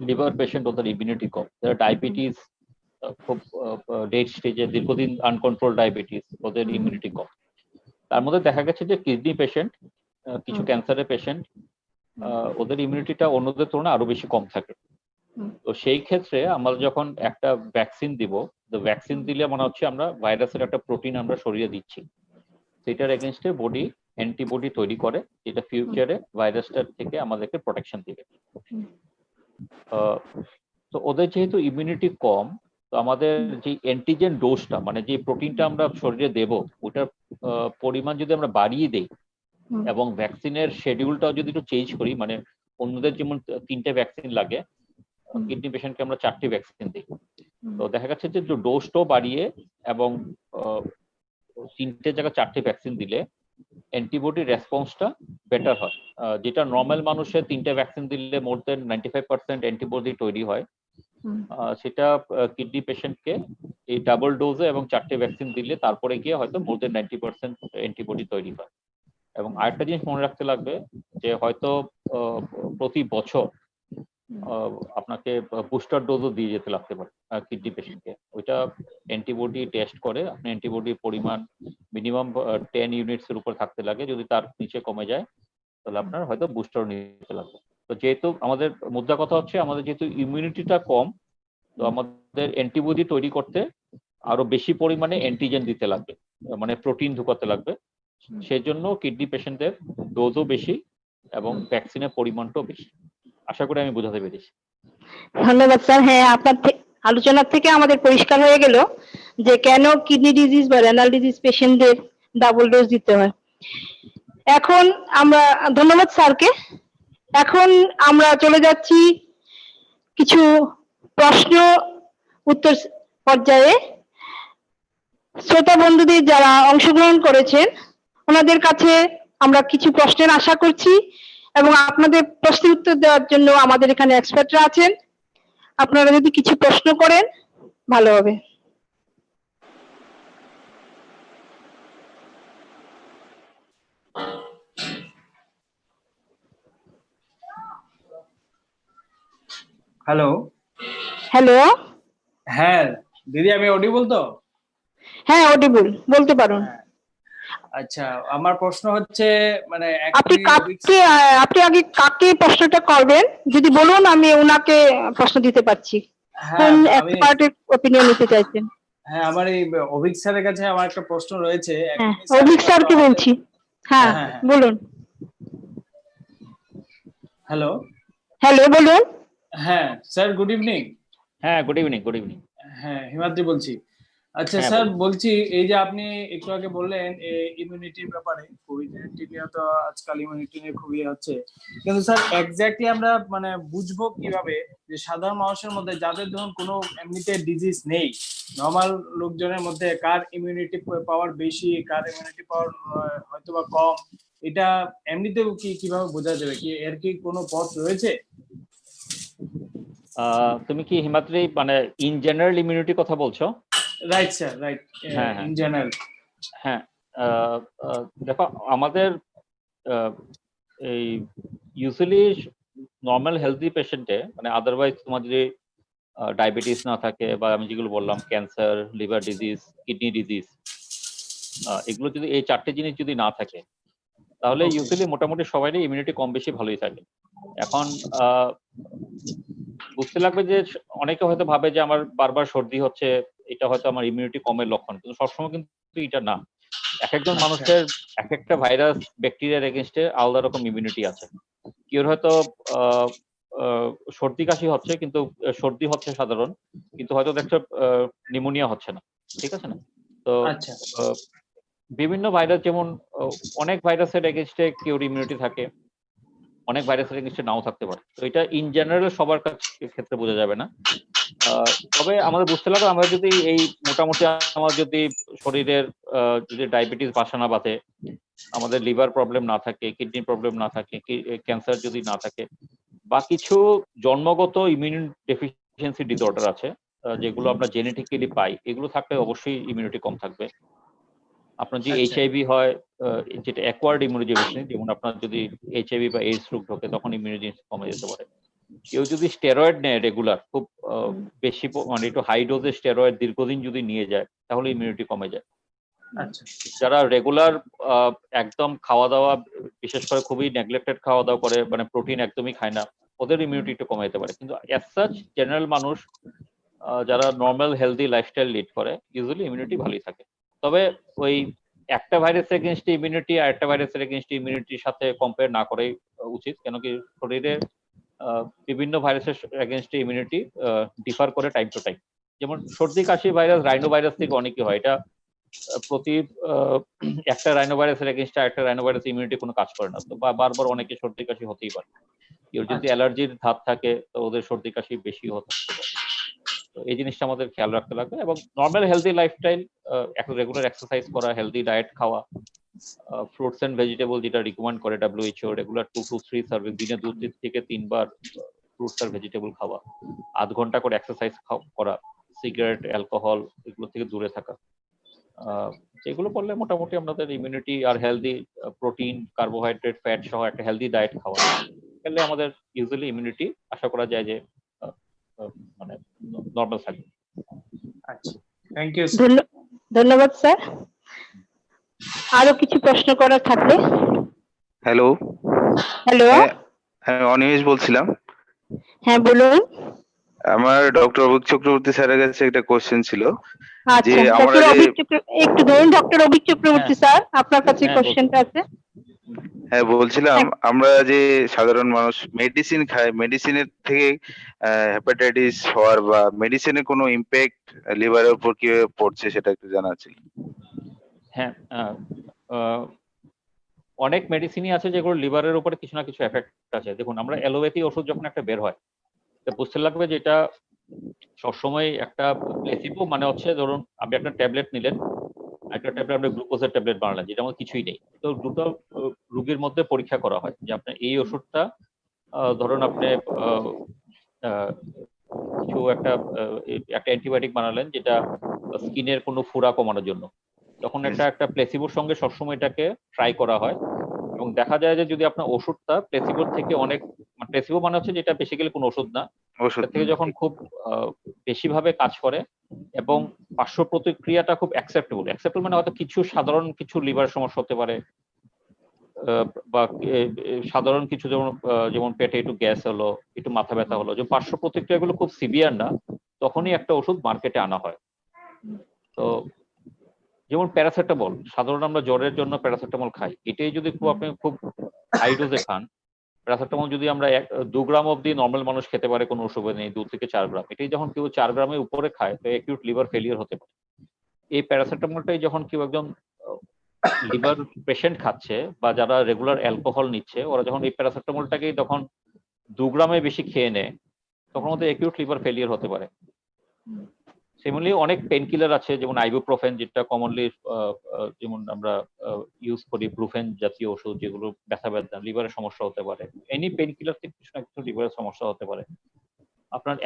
লিভার পেশেন্ট ওদের ইমিউনিটি কম, যারা ডায়াবেটিস খুব লেট স্টেজে দীর্ঘদিন আনকন্ট্রোল ডায়াবেটিস ওদের ইমিউনিটি কম। তার মধ্যে দেখা গেছে যে কিডনি পেশেন্ট, কিছু ক্যান্সারের পেশেন্ট ওদের ইমিউনিটিটা অন্যদের তুলনায় আরো বেশি কম থাকে। তো সেই ক্ষেত্রে আমরা যখন একটা ভ্যাকসিন দিব, তো ভ্যাকসিন দিলে মনে হচ্ছে আমরা ভাইরাসের একটা প্রোটিন আমরা শরীরে দিচ্ছি, সেটার এগেইনস্টে বডি অ্যান্টিবডি তৈরি করে যেটা ফিউচারে ভাইরাসটার থেকে আমাদেরকে প্রোটেকশন দিবে। তো ওদের যেহেতু ইমিউনিটি কম, তো আমাদের যে অ্যান্টিজেন ডোজটা মানে যে প্রোটিনটা আমরা শরীরে দেব ওটার পরিমাণ যদি আমরা বাড়িয়ে দেই এবং ভ্যাকসিনের শেডিউলটাও যদি একটু চেঞ্জ করি, মানে অন্যদের যেমন 3টে ভ্যাকসিন লাগে, কিডনি পেশেন্টকে আমরা 4টে ভ্যাকসিন দিই, তো দেখা যাচ্ছে যে ডোজটাও বাড়িয়ে এবং 3টে জায়গা 4টে ভ্যাকসিন দিলে অ্যান্টিবডি রেসপন্সটা বেটার হয়। যেটা নর্মাল মানুষের 3টে ভ্যাকসিন দিলে মোর দেন 95% অ্যান্টিবডি তৈরি হয়, সেটা কিডনি পেশেন্টকে এই ডাবল ডোজে এবং 4টে ভ্যাকসিন দিলে তারপরে গিয়ে হয়তো মোর দেন 90% অ্যান্টিবডি তৈরি হয়। এবং আরেকটা জিনিস মনে রাখতে লাগবে যে হয়তো প্রতি বছর আপনাকে বুস্টার ডোজও দিয়ে যেতে লাগতে পারে কিডনি পেশেন্টকে। ওইটা অ্যান্টিবডি টেস্ট করে আপনি অ্যান্টিবডির পরিমাণ মিনিমাম 10 ইউনিটস এর উপর থাকতে লাগে, যদি তার নিচে কমে যায় তাহলে আপনার হয়তো বুস্টার নিতে লাগবে। তো যেহেতু আমাদের মুদ্রা কথা হচ্ছে আমাদের যেহেতু ইমিউনিটিটা কম, তো আমাদের অ্যান্টিবডি তৈরি করতে আরো বেশি পরিমাণে অ্যান্টিজেন দিতে লাগবে, মানে প্রোটিন ঢুকাতে লাগবে। সেই জন্য কিডনি পেশেন্টদের ডোজও বেশি এবং ভ্যাকসিনের পরিমাণটাও বেশি। আশা করি আমি বোঝাতে পেরেছি।
ধন্যবাদ স্যার। হ্যাঁ, আপনার আলোচনা থেকে আমাদের পরিষ্কার হয়ে গেল যে কেন কিডনি ডিজিজ বা রেনাল ডিজিজ পেশেন্টদের ডাবল ডোজ দিতে হয়। এখন আমরা ধন্যবাদ স্যারকে। এখন আমরা চলে যাচ্ছি কিছু প্রশ্ন উত্তর পর্যায়ে। শ্রোতা বন্ধুদের যারা অংশগ্রহণ করেছেন ওনাদের কাছে আমরা কিছু প্রশ্নের আশা করছি এবং আপনাদের প্রশ্নের উত্তর দেওয়ার জন্য আমাদের এখানে এক্সপার্টরা আছেন। আপনারা যদি কিছু প্রশ্ন করেন ভালো হবে।
হ্যালো।
হ্যালো।
হ্যাঁ দিদি, আমি অডিবল তো?
হ্যাঁ, অডিবল, বলতে পারুন।
আচ্ছা, আমার প্রশ্ন হচ্ছে মানে
আপনি আগে কাকে প্রশ্নটা করবেন যদি বলুন, আমি ওনাকে প্রশ্ন দিতে পারছি। কোন এক্সপার্টের ওপিনিয়ন নিতে চাইছেন?
হ্যাঁ, আমার এই অভিক স্যারের কাছে আমার একটা প্রশ্ন রয়েছে।
হ্যাঁ, অভিক স্যারকে বলছি। হ্যাঁ, বলুন।
হ্যালো।
হ্যালো, বলুন।
হ্যাঁ স্যার, গুড ইভিনিং।
হ্যাঁ, গুড ইভিনিং। Good evening.
হ্যাঁ, হিমাদ্রি বলছি। আচ্ছা স্যার, বলছি এই যে আপনি একটু আগে বললেন ইমিউনিটির ব্যাপারে, কোভিড-19 নিয়ে তো আজকাল ইমিউনিটি নিয়ে খুবই হচ্ছে, কিন্তু স্যার এক্স্যাক্টলি আমরা মানে বুঝবো কিভাবে যে সাধারণ মানুষের মধ্যে যাদের ধরুন কোনো এমনিতে ডিজিজ নেই, নর্মাল লোকজনের মধ্যে কার ইমিউনিটি পাওয়ার বেশি, কার ইমিউনিটি পাওয়ার হয়তো বা কম, এটা এমনিতেও কিভাবে বোঝা যাবে? কি এর কি কোনো পথ রয়েছে?
তুমি কি হিমাদ্রি মানে ইন জেনারেল ইমিউনিটি কথা বলছো?
Right sir, right, in general.
হ্যাঁ, দেখো আমাদের এই ইউজুয়ালি নর্মাল হেলদি পেশেন্টে মানে আদারওয়াইজ তোমার যদি ডায়াবেটিস না থাকে বা আমি যেগুলো বললাম cancer, liver disease, kidney disease, এগুলো যদি এই 4টে জিনিস যদি না থাকে তাহলে ইউজুয়ালি মোটামুটি সবারই ইমিউনিটি কম বেশি ভালোই থাকে। এখন বুঝতে লাগবে যে অনেকে হয়তো ভাবে যে আমার বারবার সর্দি হচ্ছে, এটা হয়তো আমার ইমিউনিটি কমের লক্ষণ, কিন্তু সবসময় কিন্তু এটা না। এক একজন মানুষের এক একটা ভাইরাস ব্যাকটেরিয়ার এগেইনস্টে আলাদা রকম ইমিউনিটি আছে। কেউ হয়তো সর্দি কাশি হচ্ছে কিন্তু সর্দি হচ্ছে সাধারণ, কিন্তু হয়তো দেখছো নিউমোনিয়া হচ্ছে না, ঠিক আছে না? তো বিভিন্ন ভাইরাস, যেমন অনেক ভাইরাসের এগেইনস্টে কেউ ইমিউনিটি থাকে, অনেক ভাইরাসের এগেইনস্টে নাও থাকতে পারে। তো এটা ইন জেনারেল সবার ক্ষেত্রে বোঝা যাবে না। তবে আমাদের বুঝতে লাগবে আমরা যদি এই মোটামুটি আমার যদি শরীরের যদি ডায়াবেটিস বাসা না বাঁধে, আমাদের লিভার প্রবলেম না থাকে, কিডনি প্রবলেম না থাকে, ক্যান্সার যদি না থাকে, বা কিছু জন্মগত ইমিউন ডেফিসিয়েন্সি ডিসঅর্ডার আছে যেগুলো আমরা জেনেটিক্যালি পাই, এগুলো থাকলে অবশ্যই ইমিউনিটি কম থাকবে। আপনার যদি এইচআইভি হয়, যেটা অ্যাকোয়ার্ড ইমিউনোডেফিসিয়েন্সি, যেমন আপনার যদি এইচআইভি বা এইডস রোগ ঢোকে তখন ইমিউনিটি কমে যেতে পারে। কেউ যদি স্টেরয়েড নেয় রেগুলার, খুব বেশি মানে একটু হাই ডোজে স্টেরয়েড দীর্ঘদিন যদি নিয়ে যায় তাহলে ইমিউনিটি কমে যায়। যারা রেগুলার একদম খাওয়া দাওয়া, বিশেষ করে খুবই নেগলেক্টেড খাওয়া দাওয়া করে, মানে প্রোটিন একদমই খায় না, ওদের ইমিউনিটি একটু কমে যেতে পারে। কিন্তু অ্যাজ সাচ জেনারেল মানুষ যারা নর্মাল হেলদি লাইফস্টাইল লিড করে ইউজুয়ালি ইমিউনিটি ভালোই থাকে। তবে ওই একটা ভাইরাসের এগেইনস্ট ইমিউনিটি আর একটা ভাইরাসের এগেইনস্ট ইমিউনিটির সাথে কম্পেয়ার না করাই উচিত, কেন কি শরীরে বিভিন্ন ভাইরাসের এগেইনস্ট ইমিউনিটি ডিফার করে টাইম টু টাইম। যেমন সর্দি কাশি ভাইরাস রাইনো ভাইরাস থেকে অনেকই হয়, এটা প্রতি একটা রাইনো ভাইরাসের এগেইনস্ট একটা রাইনো ভাইরাস ইমিউনিটি কোনো কাজ করে না, তো বারবার অনেকে সর্দি কাশি হতেই পারে। কেউ যদি অ্যালার্জির ধাত থাকে তো ওদের সর্দি কাশি বেশি হতে পারে। তো এই জিনিসটা আমাদের খেয়াল রাখতে লাগবে, এবং normal healthy lifestyle, regular exercise করা, হেলদি ডায়েট খাওয়া, ফ্রুটস এন্ড ভেজিটেবল যেটা রিকমেন্ড করে WHO, রেগুলার 2 to 3 সার্ভিস, দিনে 2 থেকে 3 বার ফ্রুটস আর ভেজিটেবল খাওয়া, 8 ঘন্টা করে এক্সারসাইজ করা, সিগারেট, অ্যালকোহল এগুলো থেকে দূরে থাকা, এগুলো করলে মোটামুটি আমাদের ইমিউনিটি আর হেলদি প্রোটিন, কার্বোহাইড্রেট, ফ্যাট সহ একটা হেলদি ডায়েট খাওয়া, তাহলে আমাদের ইউজুয়ালি ইমিউনিটি আশা করা যায় যে মানে নর্মাল থাকবে।
আচ্ছা, থ্যাংক ইউ।
ধন্যবাদ স্যার। আরো কিছু প্রশ্ন করার থাকলে?
হ্যালো
হ্যালো,
হ্যাঁ অনিমেষ বলছিলাম।
হ্যাঁ বলুন।
আমার ডক্টর অভিক চক্রবর্তী স্যারের কাছে একটা কোশ্চেন ছিল যে
আচ্ছা,
আমরা
ডক্টর
যে
অভিক একটু ধরুন, ডক্টর অভিক চক্রবর্তী স্যার আপনার কাছে
হ্যাঁ,
কোশ্চেনটা আছে।
হ্যাঁ বলছিলাম, আমরা যে সাধারণ মানুষ মেডিসিন খায়, মেডিসিনের থেকে হেপাটাইটিস হওয়ার বা মেডিসিনের কোনো ইম্প্যাক্ট লিভারের উপর কিভাবে পড়ছে সেটা একটু জানার ছিল।
হ্যাঁ, অনেক মেডিসিনই আছে যেগুলো লিভারের উপরে কিছু না কিছু এফেক্ট আছে। দেখুন, আমরা অ্যালোপ্যাথি ওষুধ যখন একটা বের হয়, তো বুঝতে লাগবে যে এটা সবসময় একটা প্লেসিবো, মানে হচ্ছে ধরুন আপনি একটা ট্যাবলেট নিলেন, একটা ট্যাবলেট আপনি গ্লুকোজের ট্যাবলেট বানালেন যেটা আমার কিছুই নেই, তো দুটো রোগীর মধ্যে পরীক্ষা করা হয় যে আপনার এই ওষুধটা ধরুন আপনি কিছু একটা অ্যান্টিবায়োটিক বানালেন যেটা স্কিনের কোনো ফোড়া কমানোর জন্য, তখন একটা প্লেসিবোর সঙ্গে সবসময় এটাকে ট্রাই করা হয়, এবং দেখা যায় যে যদি আপনার ওষুধটা প্লেসিবোর থেকে অনেক, প্লেসিবো মানে হচ্ছে যেটা বেসিক্যালি কোনো ওষুধ না,
ওষুধ
থেকে যখন খুব বেশিভাবে কাজ করে এবং পার্শ্ব প্রতিক্রিয়াটা খুব অ্যাকসেপ্টেবল মানে হয়তো কিছু সাধারণ কিছু লিভার সমস্যা হতে পারে, বা সাধারণ কিছু যেমন পেটে একটু গ্যাস হলো, একটু মাথা ব্যথা হলো, যে পার্শ্ব প্রতিক্রিয়াগুলো খুব সিভিয়ার না, তখনই একটা ওষুধ মার্কেটে আনা হয়। তো যেমন প্যারাসিটামল, সাধারণ আমরা জ্বরের জন্য প্যারাসিটামল খাই, এটাই যদি আপনি খুব হাই ডোজে খান, প্যারাসিটামল যদি আমরা 2 গ্রাম অবধি নর্মাল মানুষ খেতে পারে, কোনো অসুবিধা নেই, 2 থেকে 4 গ্রাম, এটাই যখন কেউ 4 গ্রামের উপরে খায় তো অ্যাকিউট লিভার ফেলিয়ার হতে পারে। এই প্যারাসিটামলটাই যখন কেউ একজন লিভার পেশেন্ট খাচ্ছে বা যারা রেগুলার অ্যালকোহল নিচ্ছে, ওরা যখন এই প্যারাসিটামলটাকেই তখন 2 গ্রামে বেশি খেয়ে নেয়, তখন ওদের অ্যাকিউট লিভার ফেলিয়ার হতে পারে। সিমিলারলি অনেক পেন কিলার আছে, যেমন আইবুপ্রোফেন, যেটা কমনলি যেমন আমরা ইউজ করি, ব্রুফেন জাতীয় ওষুধ, যেগুলো ব্যথা লিভারের সমস্যা হতে পারে। এনি পেন কিলার থেকে কিছু না কিছু লিভারের সমস্যা হতে পারে। আপনার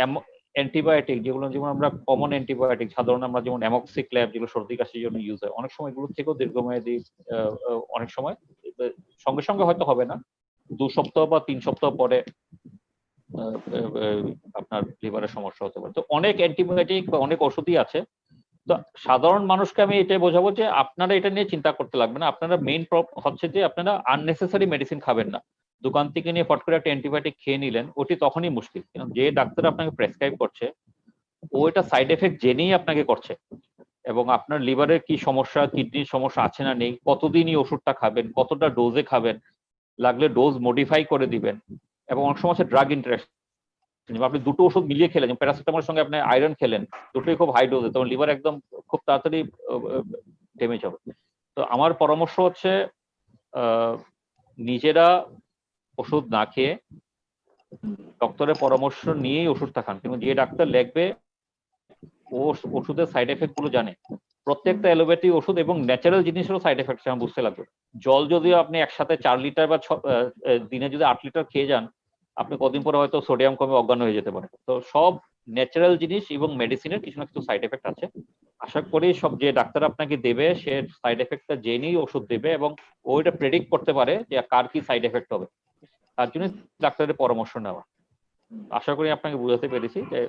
অ্যান্টিবায়োটিক, যেগুলো যেমন আমরা কমন অ্যান্টিবায়োটিক সাধারণ আমরা যেমন অ্যামক্সিক্ল্যাভ, যেগুলো সর্দি কাশির জন্য ইউজ হয়, অনেক সময় এগুলো থেকেও দীর্ঘমেয়াদী, অনেক সময় সঙ্গে সঙ্গে হয়তো হবে না, 2 সপ্তাহ বা 3 সপ্তাহ পরে আপনার লিভারের সমস্যা হতে পারে। তো অনেক অ্যান্টিবায়োটিক বা অনেক ওষুধই আছে। তো সাধারণ মানুষকে আমি এটাই বোঝাবো যে আপনারা এটা নিয়ে চিন্তা করতে লাগবে না। আপনারা মেইন হচ্ছে যে আপনারা আননেসেসারি মেডিসিন খাবেন না। দোকান থেকে নিয়ে ফট করে একটা অ্যান্টিবায়োটিক খেয়ে নিলেন, ওটি তখনই মুশকিল, কারণ যে ডাক্তার আপনাকে প্রেসক্রাইব করছে ও এটা সাইড এফেক্ট জেনেই আপনাকে করছে, এবং আপনার লিভারের কি সমস্যা, কিডনির সমস্যা আছে না নেই, কতদিন এই ওষুধটা খাবেন, কতটা ডোজে খাবেন, লাগলে ডোজ মডিফাই করে দিবেন। এবং অনেক সময় ড্রাগ ইন্টারেকশন, আপনি দুটো ওষুধ মিলিয়ে খেলেন, প্যারাসিটামলের সঙ্গে আপনি আয়রন খেলেন, দুটোই খুব হাই ডোজে, তখন লিভার একদম খুব তাড়াতাড়ি ড্যামেজ হবে। তো আমার পরামর্শ হচ্ছে নিজেরা ওষুধ না খেয়ে ডক্টরের পরামর্শ নিয়েই ওষুধটা খান, কিন্তু যে ডাক্তার লিখবে ও ওষুধের সাইড এফেক্ট গুলো জানে। প্রত্যেকটা অ্যালোপ্যাথি ওষুধ এবং ন্যাচারাল জিনিসেরও সাইড এফেক্ট আমার বুঝতে লাগবে। জল যদিও আপনি একসাথে 4 লিটার বা দিনে যদি 8 লিটার খেয়ে যান, আপনি কদিন পরে হয়তো সোডিয়াম কমে অজ্ঞান হয়ে যেতে পারে। তো সব ন্যাচারাল জিনিস এবং মেডিসিনের কিছু না কিছু সাইড এফেক্ট আছে। আশা করি সব যে ডাক্তার আপনাকে দেবে সে সাইড এফেক্টটা জেনেই ওষুধ দেবে, এবং ওইটা প্রেডিক্ট করতে পারে যে কার কি সাইড এফেক্ট হবে, তার জন্য ডাক্তারের পরামর্শ নেওয়া। আশা করি আপনাকে বুঝাতে পেরেছি যে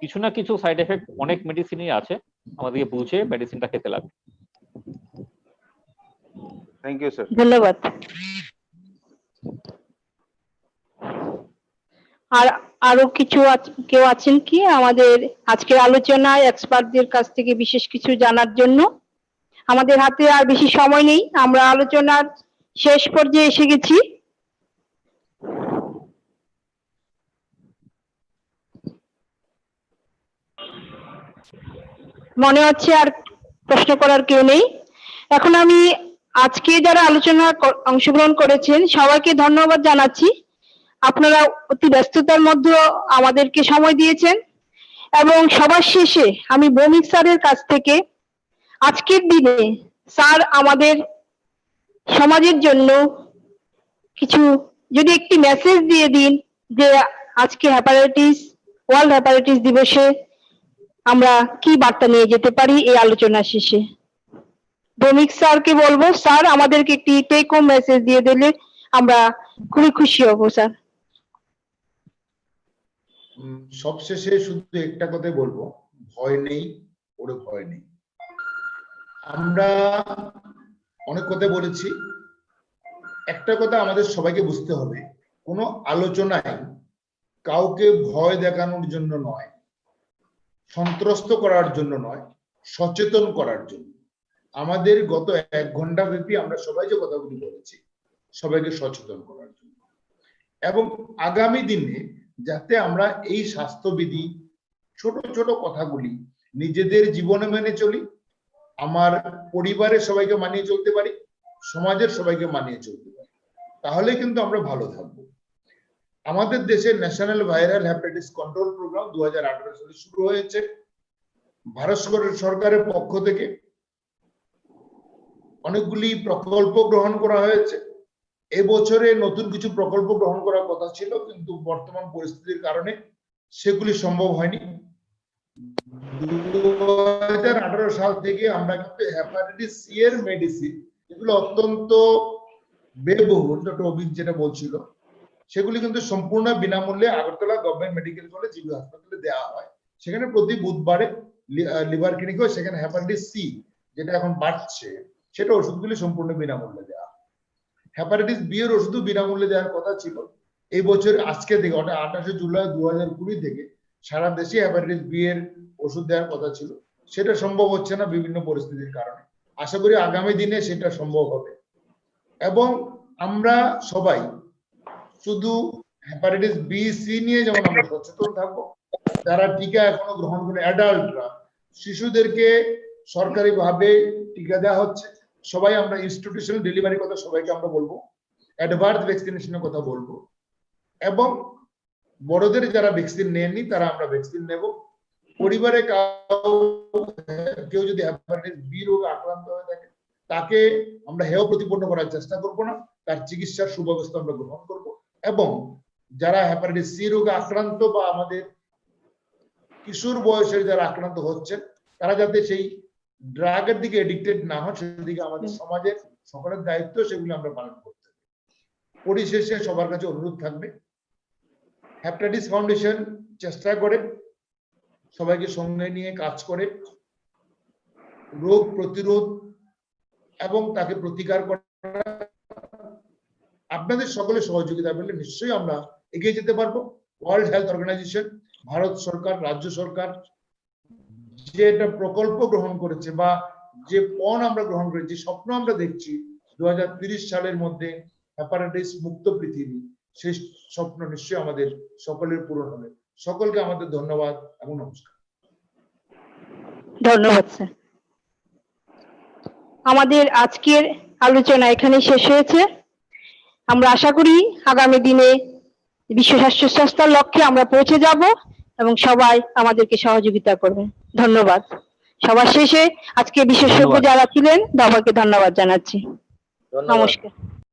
কিছু না কিছু সাইড এফেক্ট অনেক মেডিসিনই আছে, আমাদেরকে বুঝে মেডিসিনটা খেতে লাগবে।
Thank you sir.
ধন্যবাদ। আর আরো কিছু কেউ আছেন কি আমাদের আজকের আলোচনায় এক্সপার্টদের কাছ থেকে বিশেষ কিছু জানার জন্য? আমাদের হাতে আর বেশি সময় নেই, আমরা আলোচনার শেষ পর্যায়ে এসে গেছি। মনে হচ্ছে আর প্রশ্ন করার কেউ নেই। এখন আমি আজকে যারা আলোচনা অংশগ্রহণ করেছেন সবাইকে ধন্যবাদ জানাচ্ছি। আপনারা অতি ব্যস্ততার মধ্যে আমাদেরকে সময় দিয়েছেন এবং সবার শেষে আমি ভৌমিক স্যারের কাছ থেকে আজকের দিনে স্যার আমাদের সমাজের জন্য কিছু যদি একটি মেসেজ দিয়ে দিন যে আজকে ওয়ার্ল্ড হেপাটাইটিস দিবসে আমরা কি বার্তা নিয়ে যেতে পারি এই আলোচনা শেষে। ভৌমিক স্যারকে বলবো, স্যার আমাদেরকে একটি টেক হোম মেসেজ দিয়ে দিলে আমরা খুবই খুশি হব স্যার।
সবশেষে শুধু একটা কথাই বলবো, ভয় নেই, ওরে ভয় নেই। আমরা অনেক কথা বলেছি, একটা কথা আমাদের সবাইকে বুঝতে হবে, কোনো আলোচনায় কাউকে ভয় দেখানোর জন্য নয়, সন্ত্রস্ত করার জন্য নয়, সচেতন করার জন্য। আমাদের গত 1 ঘন্টা ব্যাপী আমরা সবাই যে কথাগুলি বলেছি, সবাইকে সচেতন করার জন্য, এবং আগামী দিনে যাতে আমরা এই স্বাস্থ্যবিধি ছোট ছোট কথাগুলি নিজেদের জীবনে মেনে চলি, আমার পরিবারের সবাইকে মানিয়ে চলতে পারি, সমাজের সবাইকে মানিয়ে চলতে পারি, তাহলে কিন্তু আমরা ভালো থাকবো। আমাদের দেশে national viral hepatitis control program 2018 সালে শুরু হয়েছে। ভারত সরকারের পক্ষ থেকে অনেকগুলি প্রকল্প গ্রহণ করা হয়েছে। এবছরে নতুন কিছু প্রকল্প গ্রহণ করার কথা ছিল, কিন্তু বর্তমান পরিস্থিতির কারণে সেগুলি সম্ভব হয়নি। 2018 সাল থেকে আমরা কিন্তু হেপাটাইটিস সি এর মেডিসিন, যেগুলো অত্যন্ত ব্যয়বহুল, ডক্টর অভিক যেটা বলছিল, সেগুলি কিন্তু সম্পূর্ণ বিনামূল্যে Agartala government medical college GB হাসপাতালে দেওয়া হয়। সেখানে প্রতি বুধবারে লিভার ক্লিনিক হয়, সেখানে হেপাটাইটিস সি যেটা এখন বাড়ছে, সেটা ওষুধগুলি সম্পূর্ণ বিনামূল্যে দেওয়া। হেপাটাইটিস বি এর ওষুধও বিনামূল্যে দেওয়ার কথা ছিল। এই বছর আজকে থেকে 28 জুলাই 2020 থেকে সারা দেশে হেপাটাইটিস বি এর ওষুধ দেওয়ার কথা ছিল, সেটা সম্ভব হচ্ছে না বিভিন্ন পরিস্থিতির কারণে। আশা করি আগামী দিনে সেটা সম্ভব হবে। এবং আমরা সবাই শুধু হেপাটাইটিস বি সি নিয়ে যেমন আমরা সচেতন থাকবো, যারা টিকা এখনো গ্রহণ করে অ্যাডাল্টরা, শিশুদেরকে সরকারি ভাবে টিকা দেওয়া হচ্ছে, সবাই আমরা ইনস্টিটিউশনাল ডেলিভারির কথা সবাইকে আমরা বলবো, অ্যাডভান্স ভ্যাকসিনেশনের কথা বলবো, এবং বড়দের যারা ভ্যাকসিন নেননি তারা আমরা ভ্যাকসিন নেব। পরিবারে কেউ যদি হেপাটাইটিস বি রোগে আক্রান্ত হয়ে থাকে, তাকে আমরা হেয় প্রতিপন্ন করার চেষ্টা করবো না, তার চিকিৎসার সুব্যবস্থা আমরা গ্রহণ করব। এবং যারা হেপাটাইটিস সি রোগে আক্রান্ত বা আমাদের কিশোর বয়সের যারা আক্রান্ত হচ্ছেন, তারা যাতে সেই ড্রাগের দিকে এডিক্টেড না হয়, সেদিকে আমাদের সমাজের সকলের দায়িত্ব, সেগুলো আমরা পালন করতে হবে। পরিশেষে সবার কাছে অনুরোধ থাকবে, হেপাটাইটিস ফাউন্ডেশন চেষ্টা করে সবাইকে সঙ্গে নিয়ে কাজ করে রোগ প্রতিরোধ এবং তাকে প্রতিকার করা। আপনাদের সকলের সহযোগিতা পেলে নিশ্চয়ই আমরা এগিয়ে যেতে পারবো। ওয়ার্ল্ড হেলথ অর্গানাইজেশন, ভারত সরকার, রাজ্য সরকার যে একটা প্রকল্প গ্রহণ করেছে বা যে পণ আমরা গ্রহণ করেছি, স্বপ্ন আমরা দেখছি 2030 সালের মধ্যে হেপাটাইটিস মুক্ত পৃথিবী, সেই স্বপ্ন নিশ্চয়ই আমাদের সকলের পূরণ হবে। সকলকে আমাদের ধন্যবাদ এবং নমস্কার।
ধন্যবাদ স্যার। আমাদের আজকের আলোচনা এখানে শেষ হয়েছে। আমরা আশা করি আগামী দিনে বিশ্ব স্বাস্থ্য সংস্থার লক্ষ্যে আমরা পৌঁছে যাব এবং সবাই আমাদেরকে সহযোগিতা করবে। ধন্যবাদ। সবার শেষে আজকে বিশেষজ্ঞ যারা ছিলেন সবাইকে ধন্যবাদ জানাচ্ছি। নমস্কার।